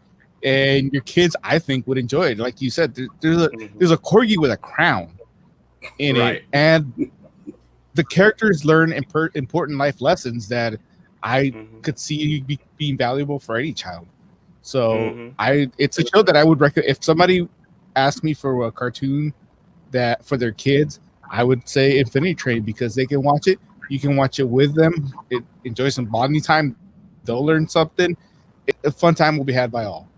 and your kids, I think, would enjoy it. Like you said, there's a corgi with a crown in it, and the characters learn important life lessons that I could see being valuable for any child. So it's a show that I would recommend. If somebody asked me for a cartoon that for their kids, I would say Infinity Train, because they can watch it. You can watch it with them. Enjoy some bonding time. They'll learn something. A fun time will be had by all.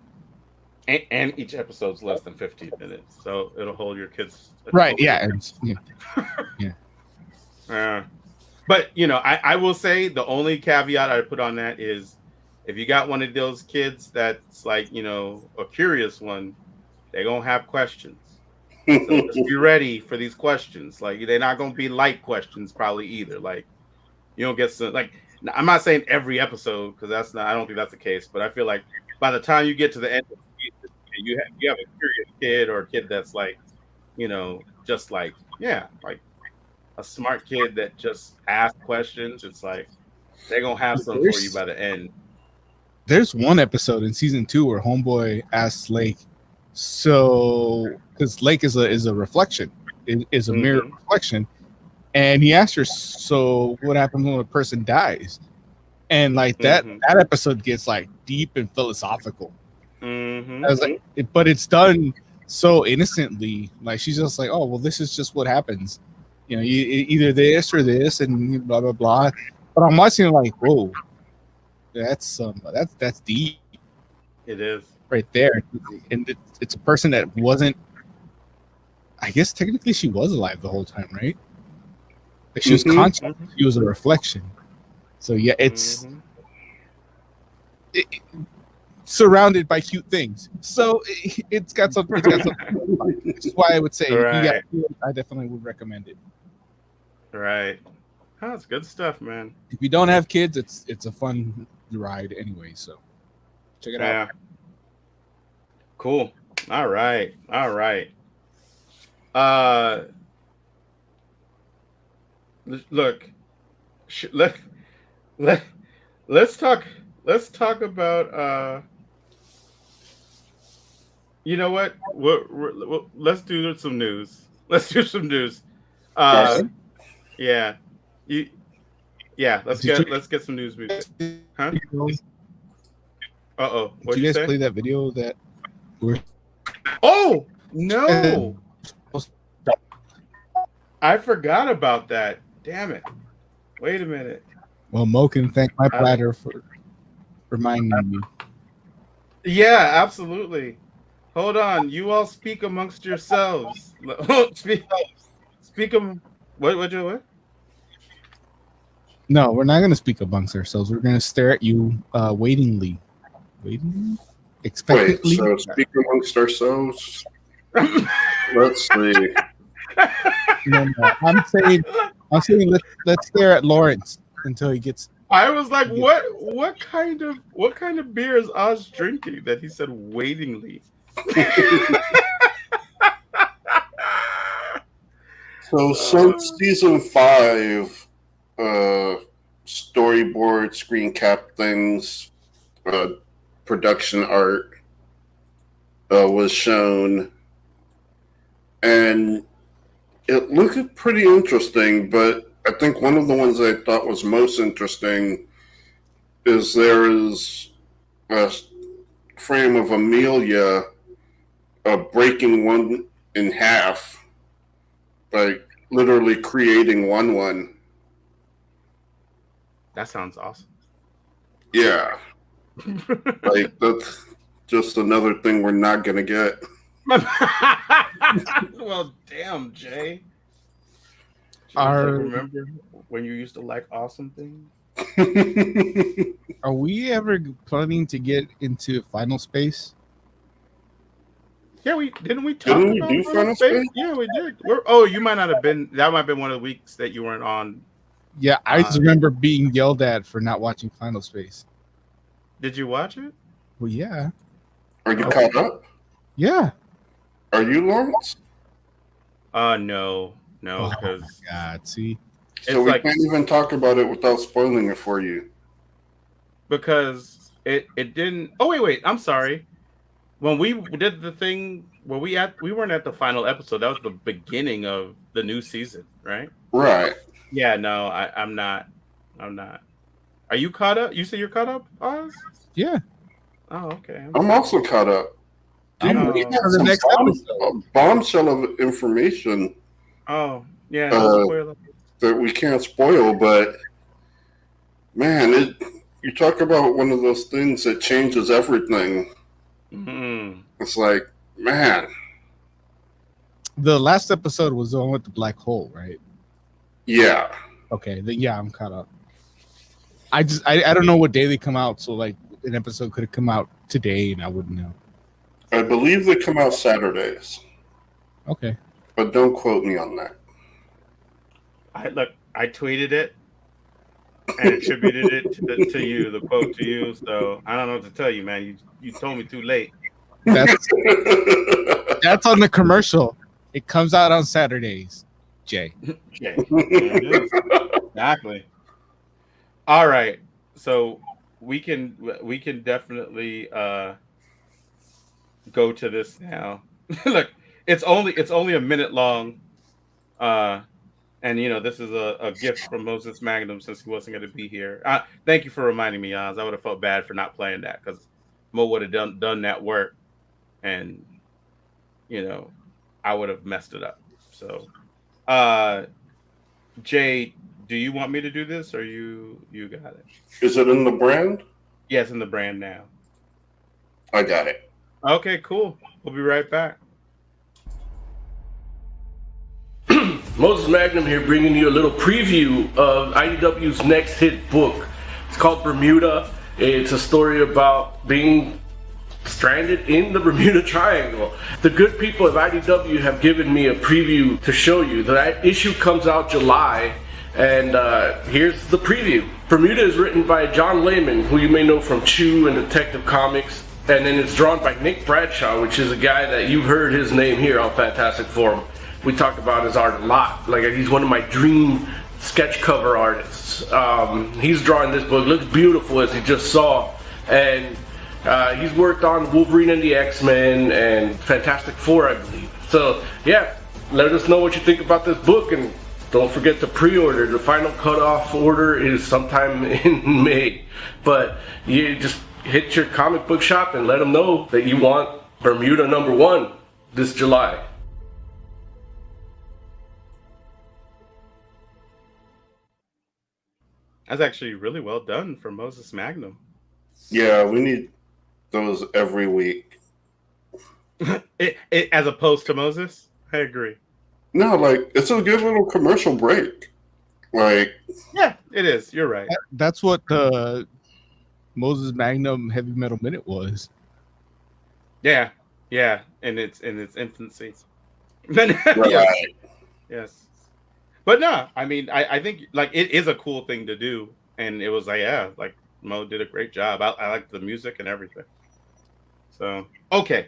And each episode's less than 15 minutes, so it'll hold your kids. Right? Yeah. But I will say the only caveat I put on that is, if you got one of those kids that's like a curious one, they're gonna have questions. So just be ready for these questions. Like, they're not gonna be light questions probably either. Like, you don't get some, like, I'm not saying every episode, because I don't think that's the case. But I feel like by the time you get to the end of the season, you have a curious kid, or a kid that's like, just like like a smart kid that just asks questions. It's like they're gonna have some for you by the end. There's one episode in season 2 where Homeboy asks Lake, because Lake is a reflection, is a mirror reflection, and he asked her, so what happens when a person dies? And like that episode gets like deep and philosophical. I was like, but it's done so innocently. Like, she's just like, oh well, this is just what happens. Either this or this, and blah blah blah. But I'm watching it like, whoa, that's deep. It is right there, and it's a person that wasn't. I guess technically she was alive the whole time, right? Like, she was conscious. She was a reflection. So yeah, surrounded by cute things. So it's got some. It's got some. Which is why I would say, if you got kids, I definitely would recommend it. Right. Oh, that's good stuff, man. If you don't have kids, it's a fun ride anyway. So check it out. Cool. All right. Look. Let's talk about. You know what? Let's do some news. Let's get some news music. Huh? Uh-oh. What Did you guys say? play that video that we're... Oh, no. I forgot about that. Damn it. Wait a minute. Well, Mo can thank my bladder for reminding me. Yeah, absolutely. Hold on. You all speak amongst yourselves. Speak. What? No, we're not going to speak amongst ourselves. We're going to stare at you waitingly. Expectantly. Wait, so speak amongst ourselves? Let's see. No. I'm saying let's stare at Lawrence until he gets... I was like, what kind of beer is Oz drinking that he said waitingly? So since season 5, storyboard, screen cap things, production art was shown, and it looked pretty interesting, but I think one of the ones I thought was most interesting is there is a frame of Amelia breaking one in half, like literally creating one. That sounds awesome. Yeah. Like, that's just another thing we're not going to get. Well, damn, Jay. Remember when you used to like awesome things? Are we ever planning to get into Final Space? Yeah, didn't we do Final Space? Yeah, we did. You might not have been. That might have been one of the weeks that you weren't on. Yeah, I just remember being yelled at for not watching Final Space. Did you watch it? Well, yeah. Are you caught up? Yeah. Are you, Lawrence? No, because oh my God, see. So we can't even talk about it without spoiling it for you. Because it didn't. Oh wait, I'm sorry. When we did the thing where we weren't at the final episode. That was the beginning of the new season, right? Right. Yeah, no, I'm not. Are you caught up? You say you're caught up, Oz? Yeah. Oh, okay. I'm also caught up. Dude, we had the next episode. Bombshell of information. Oh, yeah. No that we can't spoil, but man, you talk about one of those things that changes everything. Mm-hmm. It's like, man. The last episode was the one with the black hole, right? Yeah. Okay, I'm caught up. I don't know what day they come out, so like an episode could have come out today and I wouldn't know. I believe they come out Saturdays. Okay. But don't quote me on that. I tweeted it and attributed it to you, the quote to you. So I don't know what to tell you, man. You told me too late. That's on the commercial. It comes out on Saturdays, Jay. Jay. Exactly. All right. So we can definitely go to this now. Look, it's only a minute long. And this is a gift from Moses Magnum since he wasn't going to be here. Thank you for reminding me, Oz. I would have felt bad for not playing that because Mo would have done that work, and I would have messed it up. So, Jay, do you want me to do this, or you got it? Is it in the brand? Yes, in the brand now. I got it. Okay, cool. We'll be right back. Moses Magnum here, bringing you a little preview of IDW's next hit book. It's called Bermuda. It's a story about being stranded in the Bermuda Triangle. The good people of IDW have given me a preview to show you. That issue comes out July, and here's the preview. Bermuda is written by John Layman, who you may know from Chew and Detective Comics, and then it's drawn by Nick Bradshaw, which is a guy that you've heard his name here on Fantastic Forum. We talked about his art a lot. Like, he's one of my dream sketch cover artists. He's drawing this book. Looks beautiful, as you just saw, and he's worked on Wolverine and the X-Men and Fantastic Four, I believe. So, yeah, let us know what you think about this book, and don't forget to pre-order. The final cutoff order is sometime in May. But you just hit your comic book shop and let them know that you want Bermuda #1 this July. That's actually really well done for Moses Magnum. Yeah, we need those every week. As opposed to Moses, I agree. No, like, it's a good little commercial break. Like, yeah, it is. You're right. That's what the Moses Magnum Heavy Metal Minute was. Yeah, in its infancy. right. Yes. But no, I mean, I think like it is a cool thing to do, and it was like, yeah, like Mo did a great job. I like the music and everything. So okay,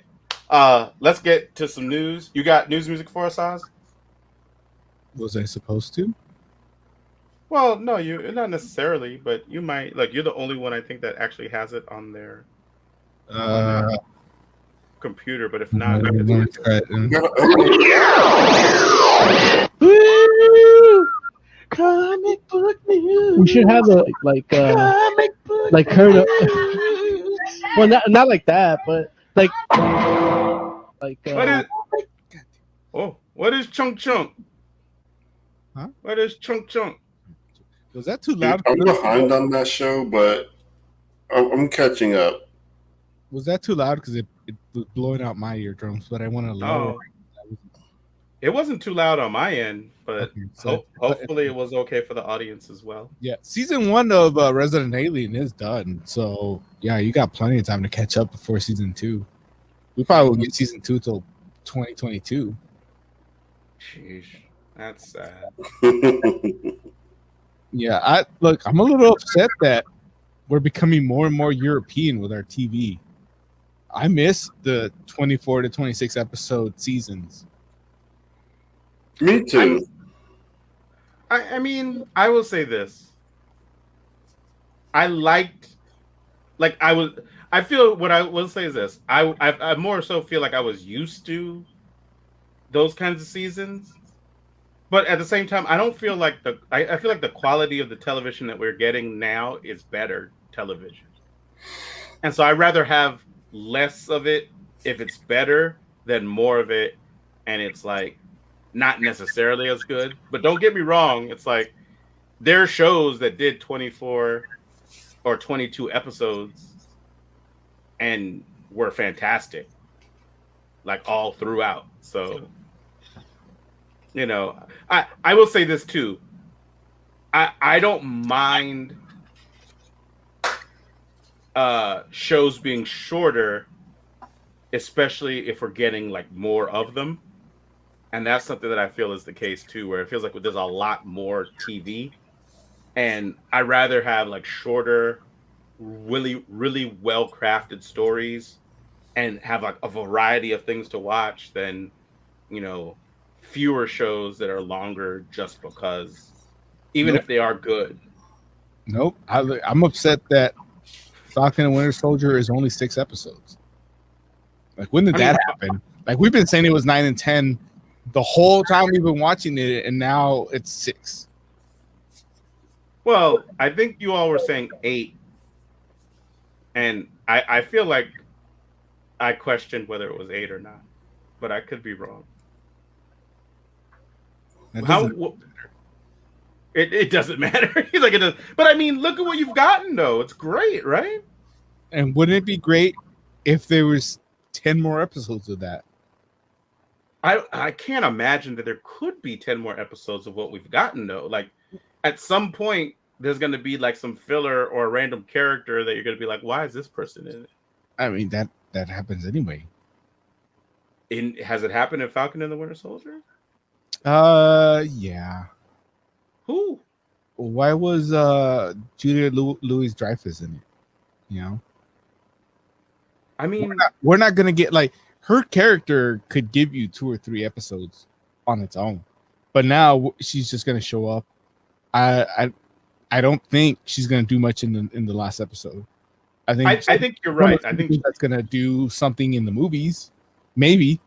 let's get to some news. You got news music for us, Oz? Was I supposed to? Well, no, you not necessarily, but you might. Like, you're the only one I think that actually has it on their computer. But if not, comic book news. We should have a comic book like heard. Well, not like that, but like. What is chunk chunk? Huh? What is chunk chunk? Was that too loud? I'm behind on that show, but I'm catching up. Was that too loud? Because it was blowing out my eardrums, but I want to lower. It wasn't too loud on my end, but okay, so hopefully it was okay for the audience as well. Yeah, season 1 of Resident Alien is done, so yeah, you got plenty of time to catch up before season 2. We probably won't get season 2 till 2022. Jeez, that's sad. Yeah, I'm a little upset that we're becoming more and more European with our TV. I miss the 24 to 26 episode seasons. Me too. I mean, I will say this. I feel what I will say is this. I more so feel like I was used to those kinds of seasons. But at the same time, I don't feel like I feel like the quality of the television that we're getting now is better television. And so I'd rather have less of it if it's better than more of it and it's like not necessarily as good. But don't get me wrong, it's like there are shows that did 24 or 22 episodes and were fantastic, like all throughout. So, you know, I will say this too. I don't mind shows being shorter, especially if we're getting like more of them. And that's something that I feel is the case too, where it feels like there's a lot more TV. And I'd rather have like shorter, really, really well-crafted stories and have like a variety of things to watch than, you know, fewer shows that are longer just because, even if they are good. Nope. I'm upset that Falcon and Winter Soldier is only 6 episodes. Like, when did that happen? Like, we've been saying it was 9 and 10 the whole time we've been watching it, and now it's 6. Well, I think you all were saying 8. And I feel like I questioned whether it was 8 or not. But I could be wrong. It doesn't matter. He's like, it does. But I mean, look at what you've gotten, though. It's great, right? And wouldn't it be great if there was 10 more episodes of that? I can't imagine that there could be 10 more episodes of what we've gotten, though. Like, at some point, there's going to be like some filler or a random character that you're going to be like, why is this person in it? I mean, that happens anyway. Has it happened in Falcon and the Winter Soldier? Yeah. Who? Why was Julia Louis Dreyfus in it? You know, I mean, we're not gonna get like her character could give you 2 or 3 episodes on its own, but now she's just gonna show up. I don't think she's gonna do much in the last episode. I think you're right. I think that's gonna do something in the movies, maybe.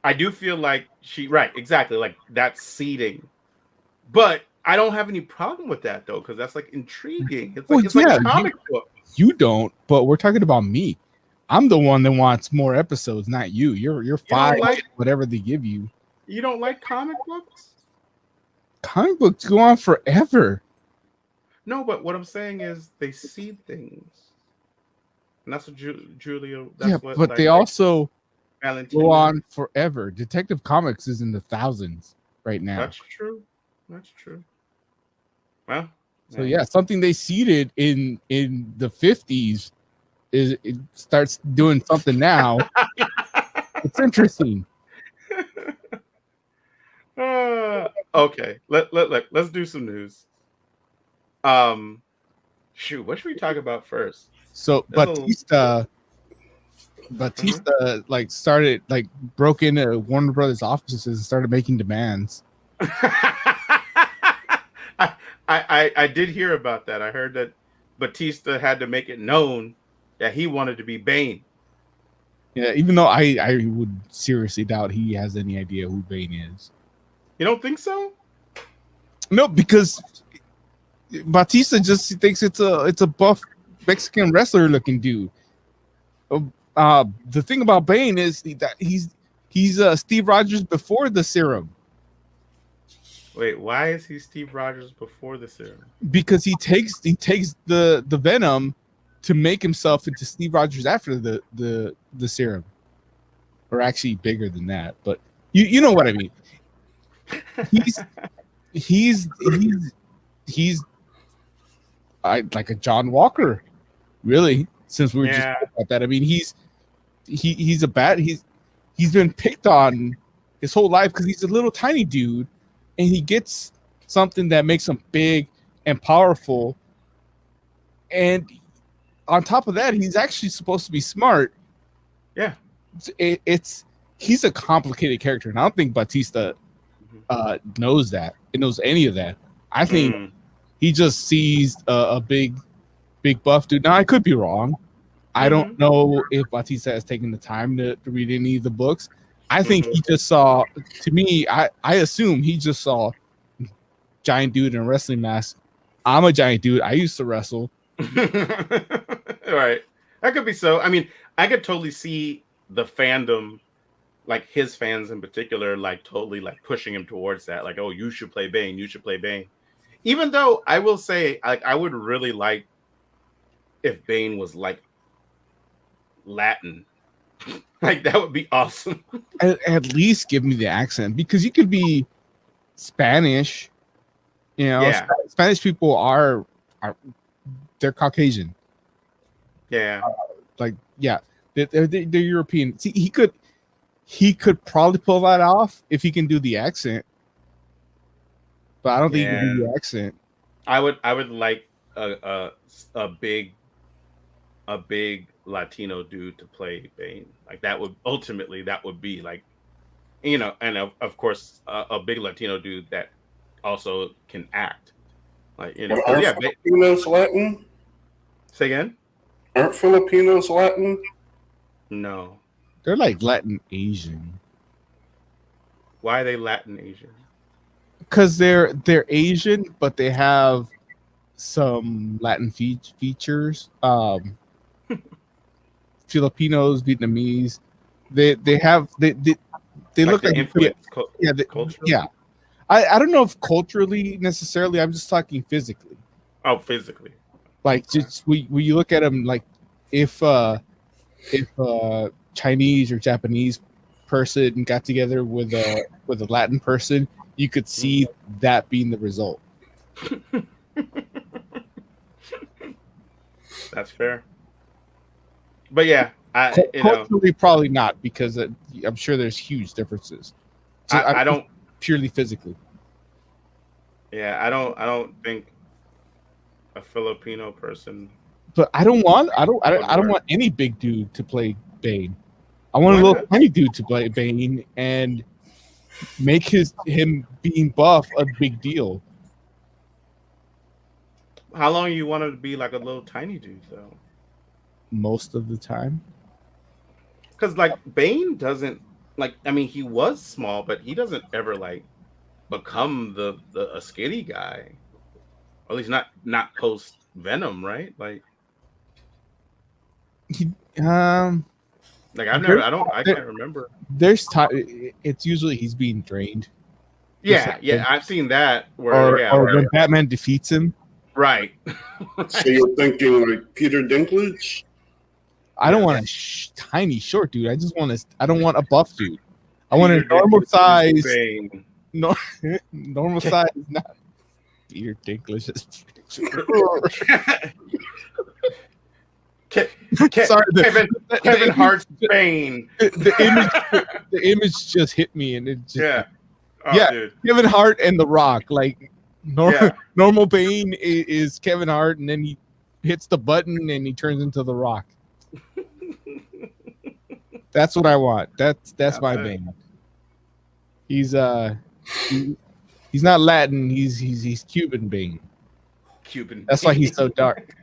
I do feel like exactly, like that's seeding, but I don't have any problem with that though, because that's like intriguing. It's like a comic book. You don't, but we're talking about me. I'm the one that wants more episodes, not you. You're fine, whatever they give you. You don't like comic books? Comic books go on forever. No, but what I'm saying is they seed things, and that's what Julia. That's what, but like, they also Valentina. go on forever. Detective Comics is in the thousands right now. That's true. Well, so yeah, something they seeded in the 50s is it starts doing something now. It's interesting. Okay, let's do some news. Shoot, what should we talk about first? So Batista like started like broke into Warner Brothers offices and started making demands. I did hear about that. I heard that Batista had to make it known that he wanted to be Bane. Yeah, even though I would seriously doubt he has any idea who Bane is. You don't think so? No, because Batista just thinks it's a buff Mexican wrestler looking dude. The thing about Bane is that he's Steve Rogers before the serum. Wait, why is he Steve Rogers before the serum? Because he takes the venom to make himself into Steve Rogers after the serum, or actually bigger than that. But you know what I mean. He's like a John Walker, really. Since we were just talking about that, I mean, he's been picked on his whole life because he's a little tiny dude, and he gets something that makes him big and powerful. And on top of that, he's actually supposed to be smart. Yeah, he's a complicated character, and I don't think Batista knows that. It knows any of that. I think he just sees a big buff dude. Now I could be wrong. I don't know if Batista has taken the time to read any of the books. I think he just saw. To me, I assume he just saw giant dude in a wrestling mask. I'm a giant dude. I used to wrestle. Right. That could be so. I mean, I could totally see the fandom, like his fans in particular, like totally like pushing him towards that. Like, oh, you should play Bane. You should play Bane. Even though I will say, like, I would really like if Bane was like Latin. Like, that would be awesome. At least give me the accent, because you could be Spanish. You know, yeah. Spanish people are they're Caucasian. Yeah. They're European. See, he could probably pull that off if he can do the accent. But I don't think he can do the accent. I would like a big Latino dude to play Bane. Like, that would be like, you know, and of course a big Latino dude that also can act. Like, you know, aren't Filipinos Latin? Say again? Aren't Filipinos Latin? No. They're like Latin Asian. Why are they Latin Asian? Because they're Asian, but they have some Latin features. Filipinos, Vietnamese, they look like influence, culture. Yeah. I don't know if culturally necessarily. I'm just talking physically. Oh, physically. Like, just when you look at them, like if Chinese or Japanese person got together with a Latin person, you could see that being the result. That's fair. But yeah, Culturally, probably not, because I'm sure there's huge differences. I don't purely physically. Yeah, I don't think a Filipino person. But I don't want work. want any big dude to play Bane. I want a little tiny dude to play Bane and make him being buff a big deal. How long you want to be like a little tiny dude though? Most of the time. Because like Bane doesn't like. I mean, he was small, but he doesn't ever like become a skinny guy. Or at least not post Venom, right? Like like I can't remember. There's time. It's usually he's being drained. Yeah, I've seen that where or when Batman defeats him. Right. So you're thinking like Peter Dinklage? I don't want a tiny short dude. I don't want a buff dude. I want a normal size. Normal size, not Peter Dinklage. Sorry, Kevin Hart's Bane. The image just hit me, and it just dude. Kevin Hart and The Rock. Like normal Bane is Kevin Hart, and then he hits the button and he turns into The Rock. That's what I want. That's my Bane. He's not Latin. He's Cuban Bane. Cuban. That's why he's so dark.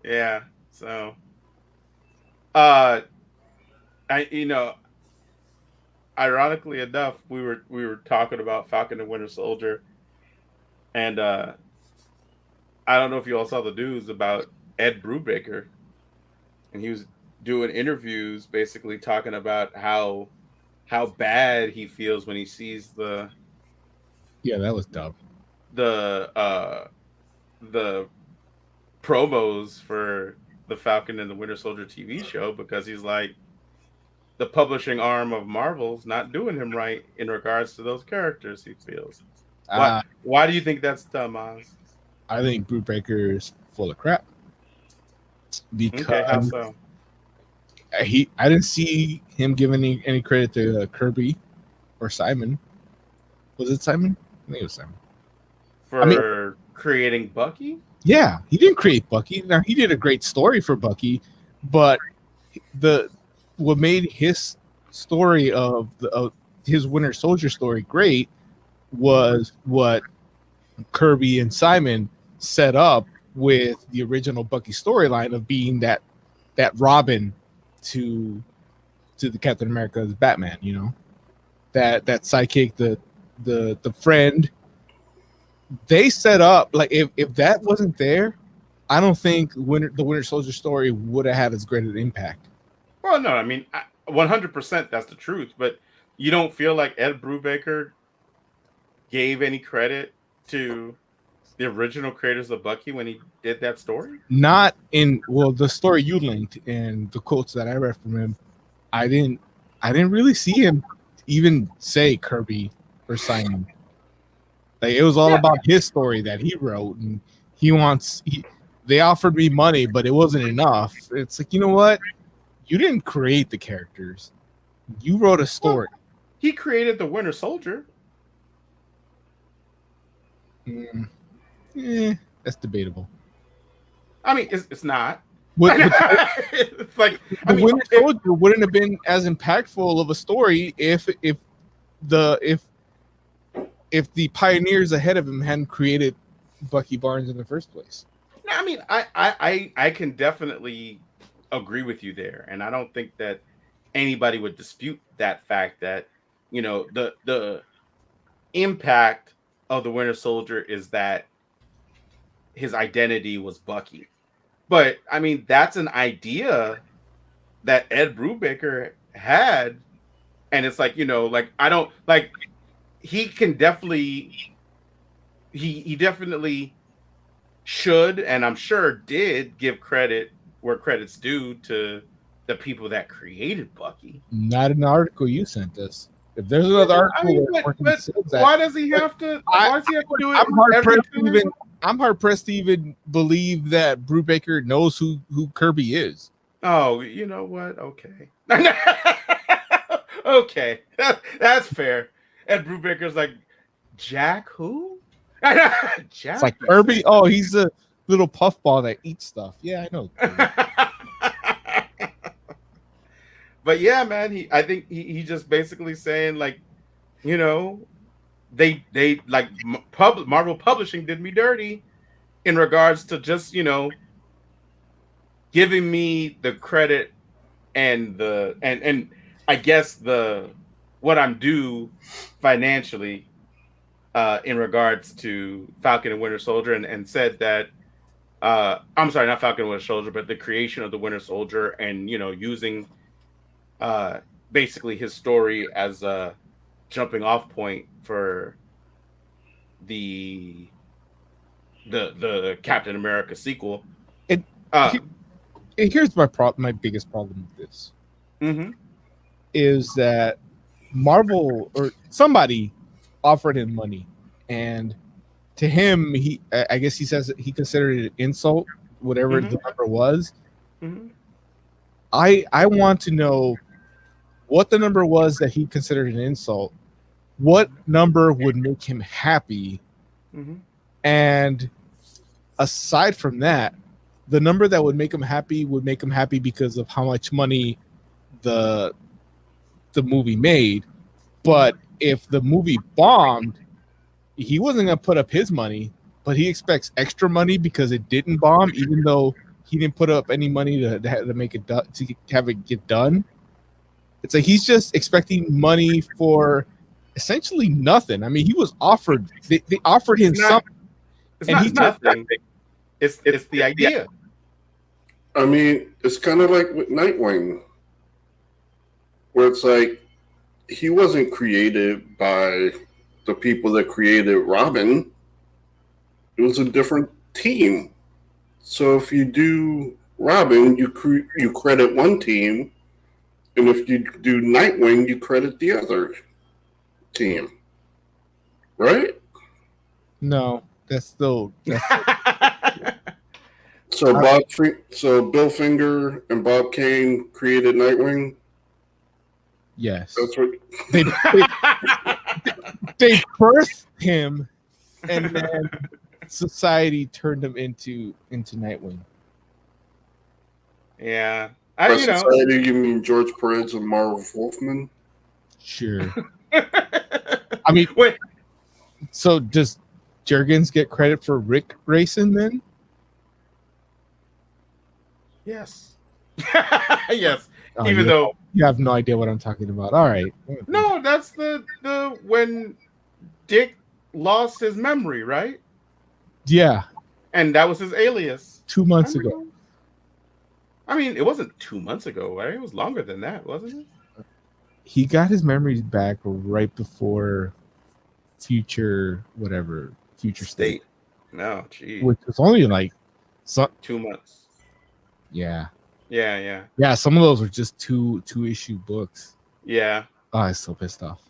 Yeah. So, ironically enough, we were talking about Falcon and Winter Soldier, and I don't know if you all saw the news about Ed Brubaker, and he was doing interviews, basically talking about how bad he feels when he sees the. Yeah, that was dumb. The promos for the Falcon and the Winter Soldier TV show, because he's like, the publishing arm of Marvel's not doing him right in regards to those characters, he feels. Why do you think that's dumb, Oz? I think Brubaker is full of crap. Because how so? I didn't see him giving any credit to Kirby or Simon. Was it Simon? I think it was Simon. For creating Bucky? Yeah, he didn't create Bucky. Now, he did a great story for Bucky, but what made his story of his Winter Soldier story great was what Kirby and Simon set up with the original Bucky storyline of being that Robin to the Captain America's Batman, that sidekick, the friend. They set up, like, if that wasn't there, I don't think the Winter Soldier story would have had as great an impact. Well, no, I mean, 100% that's the truth, but you don't feel like Ed Brubaker gave any credit to the original creators of Bucky when he did that story? Not in, the story you linked and the quotes that I read from him, I didn't really see him even say Kirby or Simon. Like, it was all about his story that he wrote, and they offered me money, but it wasn't enough. It's like, you know what? You didn't create the characters. You wrote a story. Well, he created the Winter Soldier. That's debatable. I mean, it's not. It's like the Winter Soldier wouldn't have been as impactful of a story if the pioneers ahead of him hadn't created Bucky Barnes in the first place. I mean, I can definitely agree with you there, and I don't think that anybody would dispute that fact that the impact of the Winter Soldier is that his identity was Bucky. But I mean, that's an idea that Ed Brubaker had, and it's like, I don't like. He can definitely, he definitely should, and I'm sure did, give credit where credit's due to the people that created Bucky. Not an article you sent us. If there's another article, why does he have to? Why does he have to do it? I'm hard pressed to even believe that Brubaker knows who Kirby is. Oh, you know what? Okay, okay, that's fair. And Brubaker's like, Jack who? Jack. It's like Kirby. Oh, he's a little puffball that eats stuff. Yeah, I know. But yeah, man, I think he just basically saying like, you know, they like Marvel Publishing did me dirty in regards to just, you know, giving me the credit and the and I guess the what I'm due financially in regards to Falcon and Winter Soldier, and said that I'm sorry, not Falcon and Winter Soldier, but the creation of the Winter Soldier, and, you know, using basically his story as a jumping off point for the Captain America sequel. Here's my biggest problem with this. Mm-hmm. Is that Marvel or somebody offered him money, and to him, I guess he says he considered it an insult, whatever the number was. Mm-hmm. I want to know what the number was that he considered an insult. What number would make him happy? Mm-hmm. And aside from that, the number that would make him happy because of how much money the movie made. But if the movie bombed, he wasn't going to put up his money, but he expects extra money because it didn't bomb, even though he didn't put up any money to make it to have it get done. It's like he's just expecting money for essentially nothing. I mean, he was offered. They offered him something. It's not nothing. It's the idea. I mean, it's kind of like with Nightwing, where it's like he wasn't created by the people that created Robin. It was a different team. So if you do Robin, you credit one team, and if you do Nightwing, you credit the other team, right? No, that's still. So Bill Finger and Bob Kane created Nightwing. Yes, that's what they birthed him, and then society turned him into Nightwing. Yeah, by society, you mean George Perez and Marv Wolfman? Sure. I mean, wait. So does Jurgens get credit for Rick Grayson then? Yes. Yes. Oh, even though you have no idea what I'm talking about. All right. No, that's the when Dick lost his memory, right? Yeah. And that was his alias. 2 months ago. I mean, it wasn't 2 months ago, right? It was longer than that, wasn't it? He got his memories back right before Future State. No, geez. Which was only like 2 months. Yeah. Yeah. Some of those were just two issue books. Yeah. Oh, I'm so pissed off.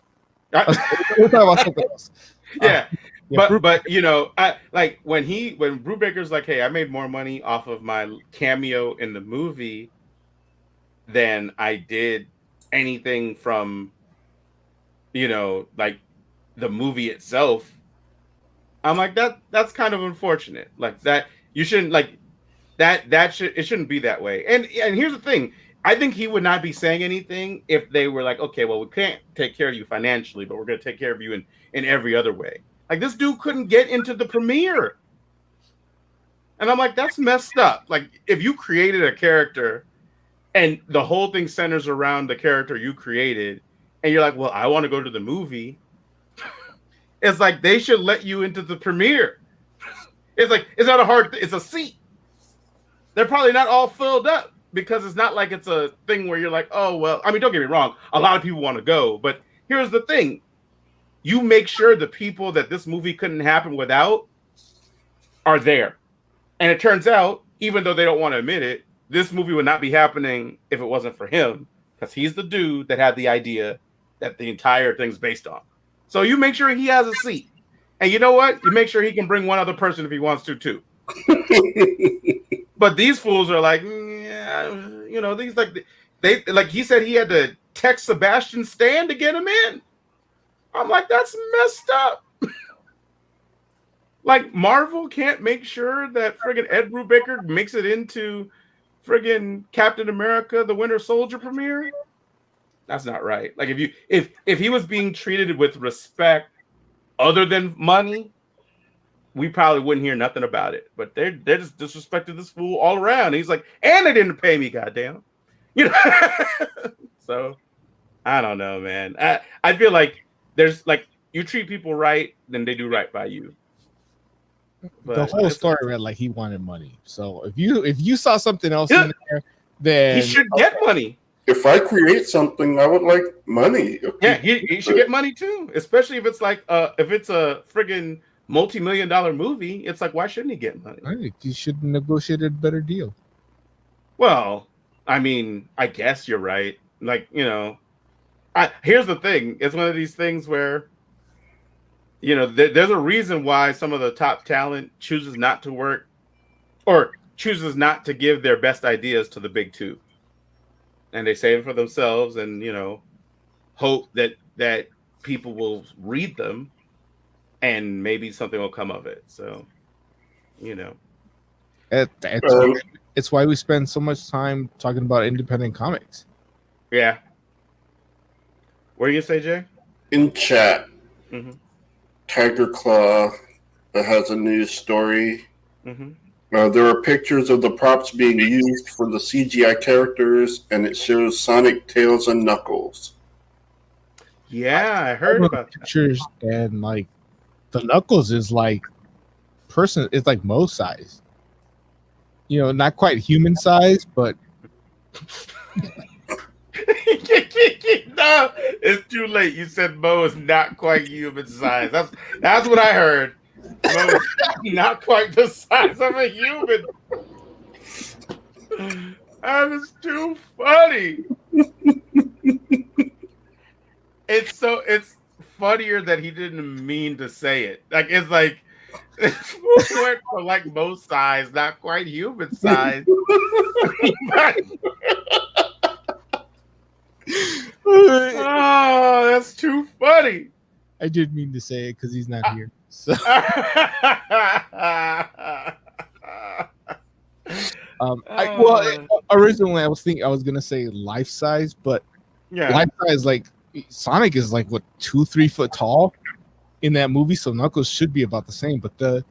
We'll talk about something else. Yeah. But you know, I like when Brubaker's like, hey, I made more money off of my cameo in the movie than I did anything from, you know, like the movie itself. I'm like, that's kind of unfortunate. Like that you shouldn't like it shouldn't be that way. And here's the thing. I think he would not be saying anything if they were like, okay, well, we can't take care of you financially, but we're going to take care of you in every other way. Like, this dude couldn't get into the premiere. And I'm like, that's messed up. Like, if you created a character and the whole thing centers around the character you created, and you're like, well, I want to go to the movie. It's like, they should let you into the premiere. It's like, it's not a hard thing. It's a seat. They're probably not all filled up because it's not like it's a thing where you're like, oh, well, I mean, don't get me wrong. A lot of people want to go, but here's the thing. You make sure the people that this movie couldn't happen without are there. And it turns out, even though they don't want to admit it, this movie would not be happening if it wasn't for him, because he's the dude that had the idea that the entire thing's based on. So you make sure he has a seat. And you know what? You make sure he can bring one other person if he wants to, too. But these fools are like, yeah, you know, these they like he said he had to text Sebastian Stan to get him in. I'm like, that's messed up. Like Marvel can't make sure that friggin' Ed Brubaker makes it into friggin' Captain America: The Winter Soldier premiere. That's not right. Like if he was being treated with respect other than money, we probably wouldn't hear nothing about it. But they're just disrespecting this fool all around. He's like, and they didn't pay me, goddamn. You know. So I don't know, man. I feel like there's like you treat people right, then they do right by you. But the whole story read like he wanted money. So if you saw something else in there, then he should get money. If I create something, I would like money. Yeah, he should get money too, especially if it's like if it's a friggin' multi-million-dollar movie. It's like, why shouldn't he get money? I think you should negotiate a better deal. Well, I mean, I guess you're right. Like, you know, here's the thing. It's one of these things where, you know, there's a reason why some of the top talent chooses not to work or chooses not to give their best ideas to the big two. And they save it for themselves and, you know, hope that people will read them and maybe something will come of it. So, you know. It's why we spend so much time talking about independent comics. Yeah. What are you going to say, Jay? In chat, Mm-hmm. Tiger Claw has a news story. Mm-hmm. There are pictures of the props being used for the CGI characters, and it shows Sonic, Tails, and Knuckles. Yeah, I heard about pictures, and like the Knuckles is like it's like Moe's size. You know, not quite human size, but no, it's too late. You said Mo is not quite human size. That's what I heard. Mo is not quite the size of a human. That is too funny. It's funnier that he didn't mean to say it. Like it's for like Mo size, not quite human size. Oh, that's too funny. I did mean to say it because he's not here. So, originally I was thinking I was gonna say life size, but life size, like Sonic is like what 2-3 foot tall in that movie, so Knuckles should be about the same. But the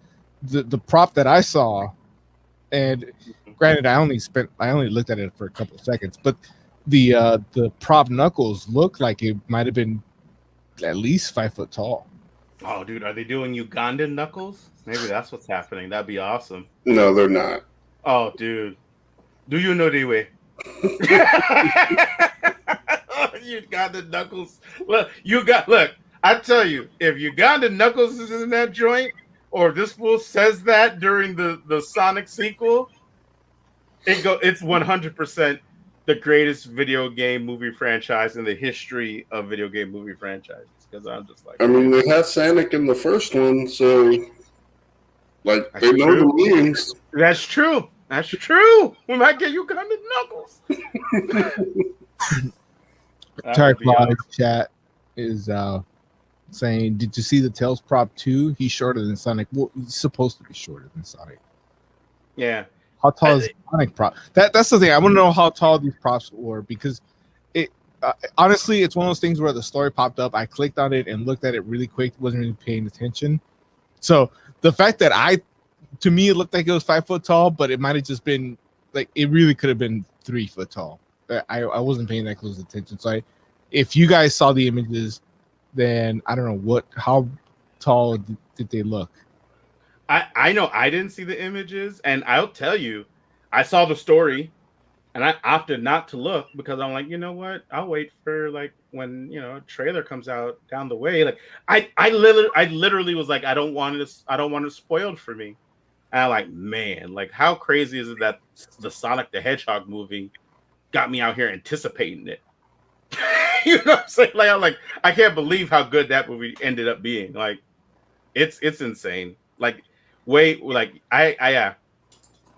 prop that I saw, and granted, I only looked at it for a couple of seconds, but the prop Knuckles looked like it might have been at least 5 foot tall. Oh, dude, are they doing Ugandan Knuckles? Maybe that's what's happening. That'd be awesome. No, they're not. Oh, dude. Do you know the way? Ugandan Knuckles. Look, I tell you, if Ugandan Knuckles is in that joint, or if this fool says that during the Sonic sequel, it's 100% the greatest video game movie franchise in the history of video game movie franchises. Because I'm just like, I mean, they had Sonic in the first one, so like they know the means. That's true. That's true. We might get Ugandan Knuckles. Tarek Live chat is saying, "Did you see the Tails prop 2? He's shorter than Sonic. Well, he's supposed to be shorter than Sonic. Yeah. How tall is the Sonic prop? That's the thing. I want to know how tall these props were because it honestly, it's one of those things where the story popped up. I clicked on it and looked at it really quick. Wasn't really paying attention. So the fact that to me, it looked like it was 5 foot tall, but it might have just been like it really could have been 3 foot tall. I wasn't paying that close attention. So if you guys saw the images, then I don't know how tall did they look? I know I didn't see the images, and I'll tell you, I saw the story, and I opted not to look because I'm like, you know what? I'll wait for like when a trailer comes out down the way. Like I literally was like, I don't want it spoiled for me. And I'm like, man, like how crazy is it that the Sonic the Hedgehog movie got me out here anticipating it? You know what I'm saying? I can't believe how good that movie ended up being. Like, it's insane. Like, yeah,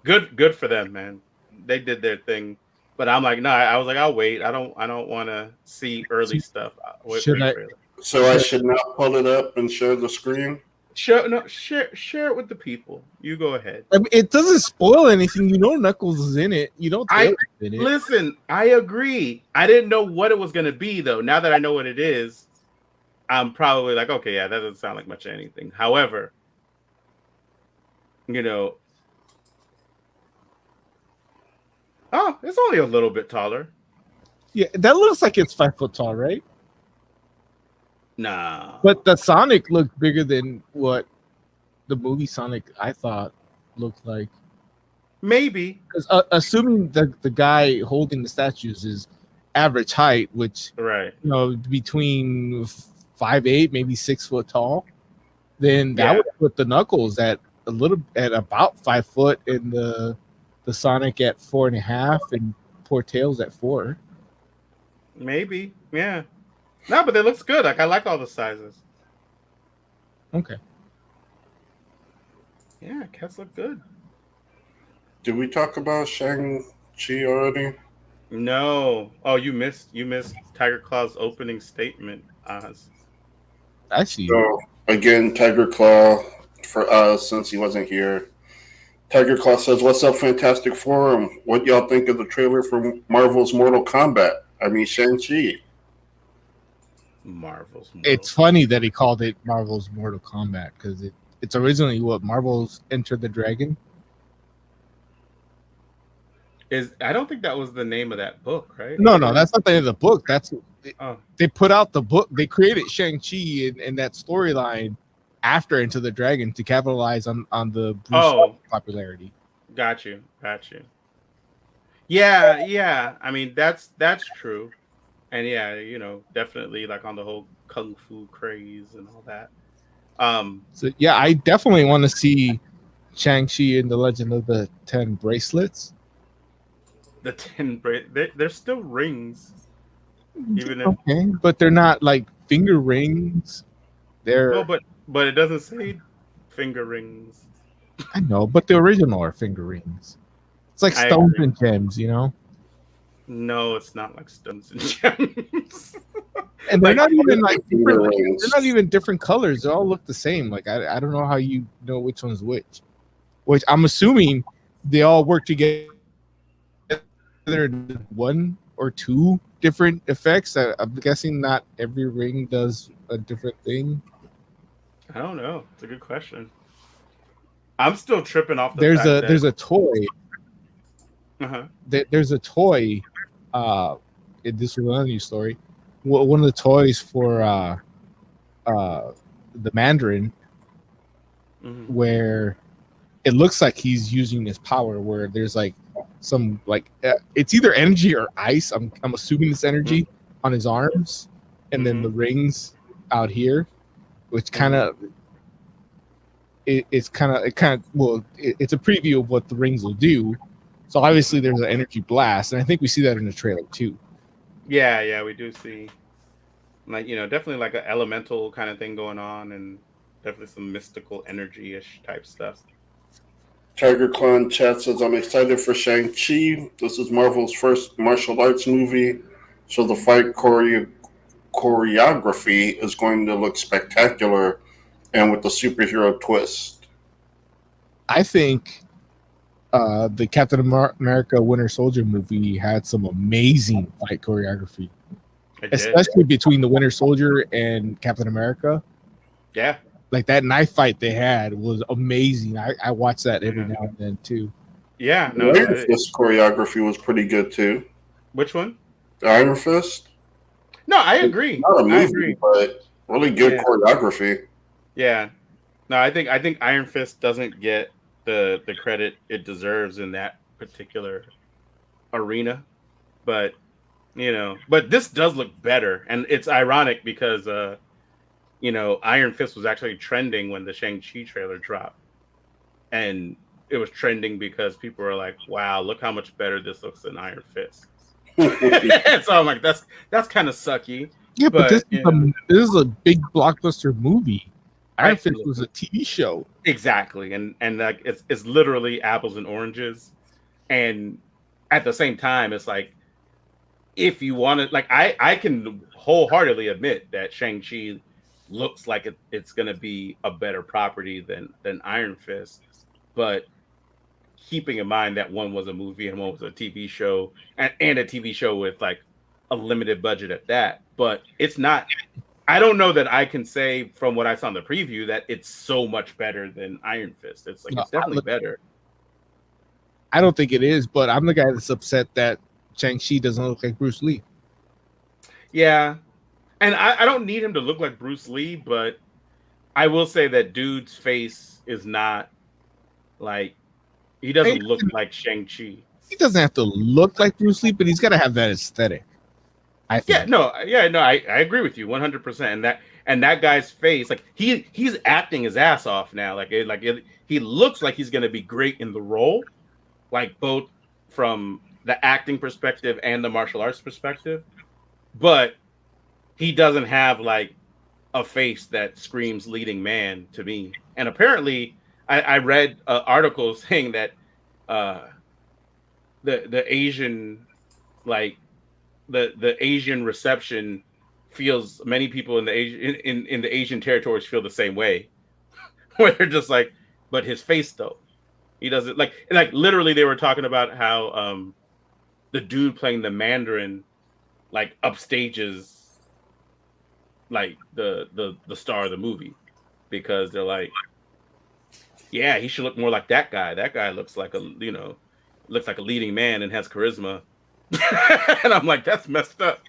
good for them, man. They did their thing. But I'm like, no, I was like, I'll wait. I don't want to see early stuff. I'll wait for Should the I? trailer. So I should not pull it up and share the screen? Share it with the people. You go ahead. I mean, it doesn't spoil anything. You know, Knuckles is in it. You know, Tails is in it. Listen, I agree. I didn't know what it was going to be, though. Now that I know what it is, I'm probably like, okay, yeah, that doesn't sound like much of anything. However, oh, it's only a little bit taller. Yeah, that looks like it's 5 foot tall, right? Nah. But the Sonic looked bigger than what the movie Sonic I thought looked like. Maybe. Because assuming the guy holding the statues is average height, which right, between 5'8", maybe 6 foot tall, then that would put the Knuckles at about 5 foot, and the Sonic at 4.5, and poor Tails at 4. Maybe, yeah. No, but it looks good. Like, I like all the sizes. Okay. Yeah, cats look good. Did we talk about Shang-Chi already? No. Oh, you missed Tiger Claw's opening statement, Oz. I see. So again, Tiger Claw for us, since he wasn't here. Tiger Claw says, "What's up, Fantastic Forum? What y'all think of the trailer for Marvel's Mortal Kombat? I mean, Shang-Chi." It's funny that he called it Marvel's Mortal Kombat, because it's originally what Marvel's Enter the Dragon. I don't think that was the name of that book, right? No, that's not the name of the book. They put out the book. They created Shang-Chi in that storyline after Into the Dragon to capitalize on the Bruce popularity. Got you. Yeah. I mean, that's true. And yeah, definitely like on the whole kung fu craze and all that. So yeah, I definitely want to see Shang-Chi in the Legend of the 10 Bracelets. The 10 they're still rings. Even if okay, but they're not like finger rings. They're but it doesn't say finger rings. I know, but the original are finger rings. It's like stones and gems, No, it's not like stones and gems. And they're not even like different. They're not even different colors. They all look the same. Like I don't know how you know which one's which. Which I'm assuming they all work together in one or two different effects. I'm guessing not every ring does a different thing. I don't know. It's a good question. I'm still tripping off There's a toy. Uh-huh. There's a toy. This was another news story. One of the toys for the Mandarin, where it looks like he's using his power. Where there's like some it's either energy or ice. I'm assuming it's energy on his arms, and then the rings out here, which kind of it's a preview of what the rings will do. So obviously there's an energy blast, and I think we see that in the trailer too. Yeah, we do see definitely like an elemental kind of thing going on, and definitely some mystical energy-ish type stuff. Tiger Clan chat says, "I'm excited for Shang-Chi. This is Marvel's first martial arts movie, so the fight choreography is going to look spectacular and with the superhero twist." I think the Captain America Winter Soldier movie had some amazing fight choreography, especially between the Winter Soldier and Captain America. Yeah. Like that knife fight they had was amazing. I watch that every now and then too. Yeah, no, Iron Fist choreography was pretty good too. Which one? The Iron Fist. No, I agree. Not a movie, but really good choreography. Yeah. No, I think Iron Fist doesn't get the credit it deserves in that particular arena, but but this does look better, and it's ironic because Iron Fist was actually trending when the Shang-Chi trailer dropped, and it was trending because people were like, "Wow, look how much better this looks than Iron Fist." So I'm like, that's kind of sucky. Yeah, but this you is, know, this is a big blockbuster movie. Iron Fist Absolutely. was a TV show. Exactly, and like it's literally apples and oranges, and at the same time, it's like if you want to, like I can wholeheartedly admit that Shang-Chi looks like it's going to be a better property than Iron Fist, but keeping in mind that one was a movie and one was a TV show, and a TV show with like a limited budget at that, but it's not. I don't know that I can say from what I saw in the preview that it's so much better than Iron Fist. It's like No, it's definitely better. I don't think it is, but I'm the guy that's upset that Shang-Chi doesn't look like Bruce Lee. Yeah. And I don't need him to look like Bruce Lee, but I will say that dude's face is not like he doesn't look like Shang-Chi. He doesn't have to look like Bruce Lee, but he's got to have that aesthetic. I think. I agree with you 100%. And that guy's face, like he's acting his ass off now. He looks like he's gonna be great in the role, like both from the acting perspective and the martial arts perspective. But he doesn't have like a face that screams leading man to me. And apparently, I read an article saying that the Asian like the Asian reception feels many people in the in the Asian territories feel the same way, where they're just like, but his face though, he doesn't like literally they were talking about how the dude playing the Mandarin like upstages like the star of the movie because they're like, yeah, he should look more like that guy. That guy looks like looks like a leading man and has charisma. And I'm like, that's messed up.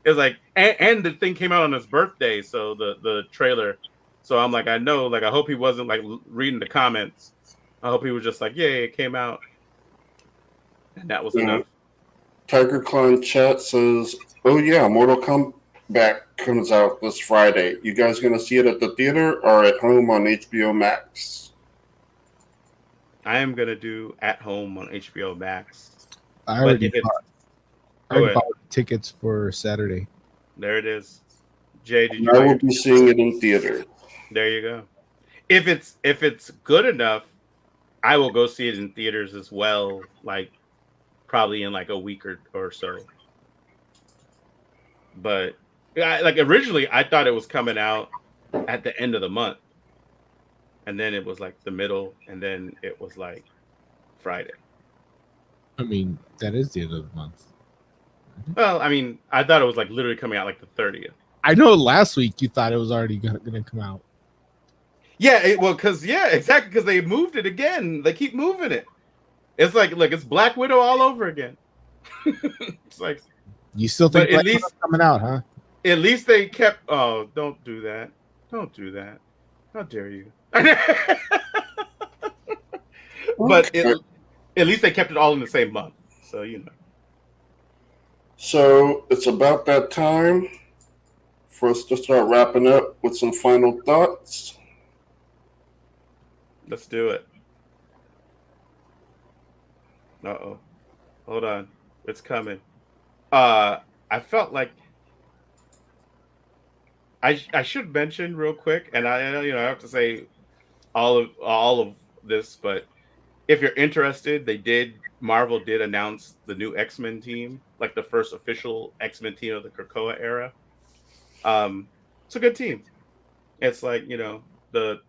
It's like, and the thing came out on his birthday, so the trailer. So I'm like, I know, like, I hope he wasn't like reading the comments. I hope he was just like, yeah, it came out, and that was enough. Tiger Clan chat says, "Oh yeah, Mortal Kombat comes out this Friday. You guys gonna see it at the theater or at home on HBO Max?" I am gonna do at home on HBO Max. I already bought tickets for Saturday. There it is. Jay, did you? I will be seeing it in theater. There you go. If it's good enough, I will go see it in theaters as well. Like probably in like a week or so. But like originally, I thought it was coming out at the end of the month, and then it was like the middle, and then it was like Friday. I mean, that is the end of the month. Well, I mean, I thought it was like literally coming out like the 30th. I know last week you thought it was already going to come out. Yeah, exactly, because they moved it again. They keep moving it. It's like, look, it's Black Widow all over again. It's like you still think Black Widow's coming out, huh? At least they kept. Oh, don't do that! Don't do that! How dare you! But at least they kept it all in the same month, so you know. So it's about that time for us to start wrapping up with some final thoughts. Let's do it. Uh-oh. Hold on. It's coming. I felt like I should mention real quick, and I have to say all of this, but if you're interested, Marvel did announce the new X-Men team, like the first official X-Men team of the Krakoa era. It's a good team. It's like, the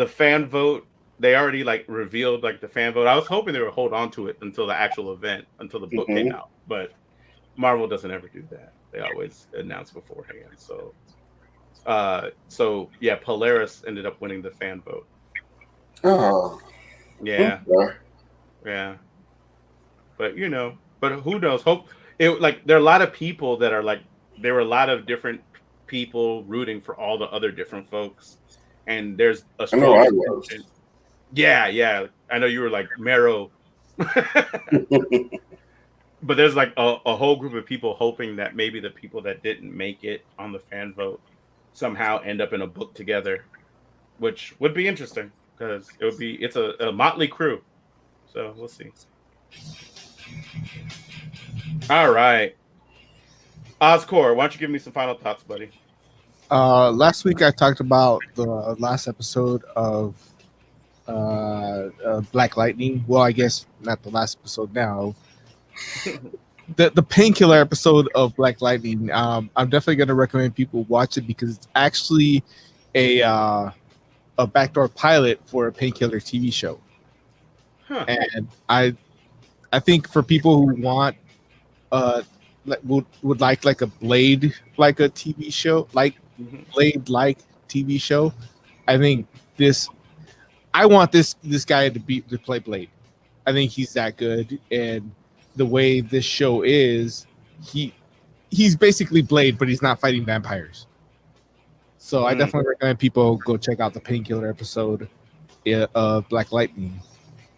fan vote, they already like revealed like the fan vote. I was hoping they would hold on to it until the actual event, until the book came out, but Marvel doesn't ever do that. They always announce beforehand. So yeah, Polaris ended up winning the fan vote. Oh. Yeah. Okay. Yeah. But who knows? Hope it like there are a lot of people that are like there were a lot of different people rooting for all the other different folks. And there's a strong I was. Yeah. I know you were like Marrow. But there's like a whole group of people hoping that maybe the people that didn't make it on the fan vote somehow end up in a book together, which would be interesting because it's a motley crew. So we'll see. All right. Oscor, why don't you give me some final thoughts, buddy? Last week I talked about the last episode of Black Lightning. Well, I guess not the last episode now. The painkiller episode of Black Lightning. I'm definitely going to recommend people watch it because it's actually a backdoor pilot for a painkiller TV show. Huh. And I think for people who want would like a Blade like a TV show, like Blade like TV show, I think I want this guy to play Blade. I think he's that good, and the way this show is, he's basically Blade, but he's not fighting vampires. So I definitely recommend people go check out the painkiller episode of Black Lightning,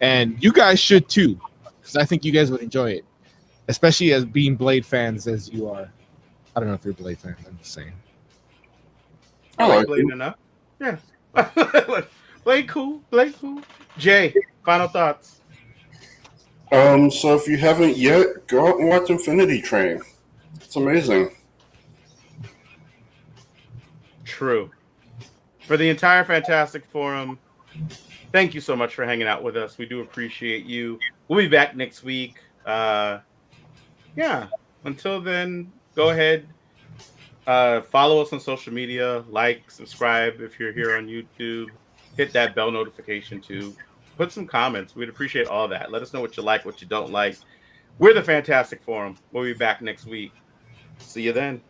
and you guys should too, because I think you guys would enjoy it, especially as being Blade fans as you are. I don't know if you're Blade fans. I'm just saying. I like Blade enough. Yeah. Blade cool. Jay, final thoughts. So if you haven't yet, go out and watch Infinity Train. It's amazing. True. For the entire Fantastic Forum, thank you so much for hanging out with us. We do appreciate you. We'll be back next week. Yeah. Until then, go ahead. Follow us on social media. Like, subscribe if you're here on YouTube. Hit that bell notification too. Put some comments. We'd appreciate all that. Let us know what you like, what you don't like. We're the Fantastic Forum. We'll be back next week. See you then.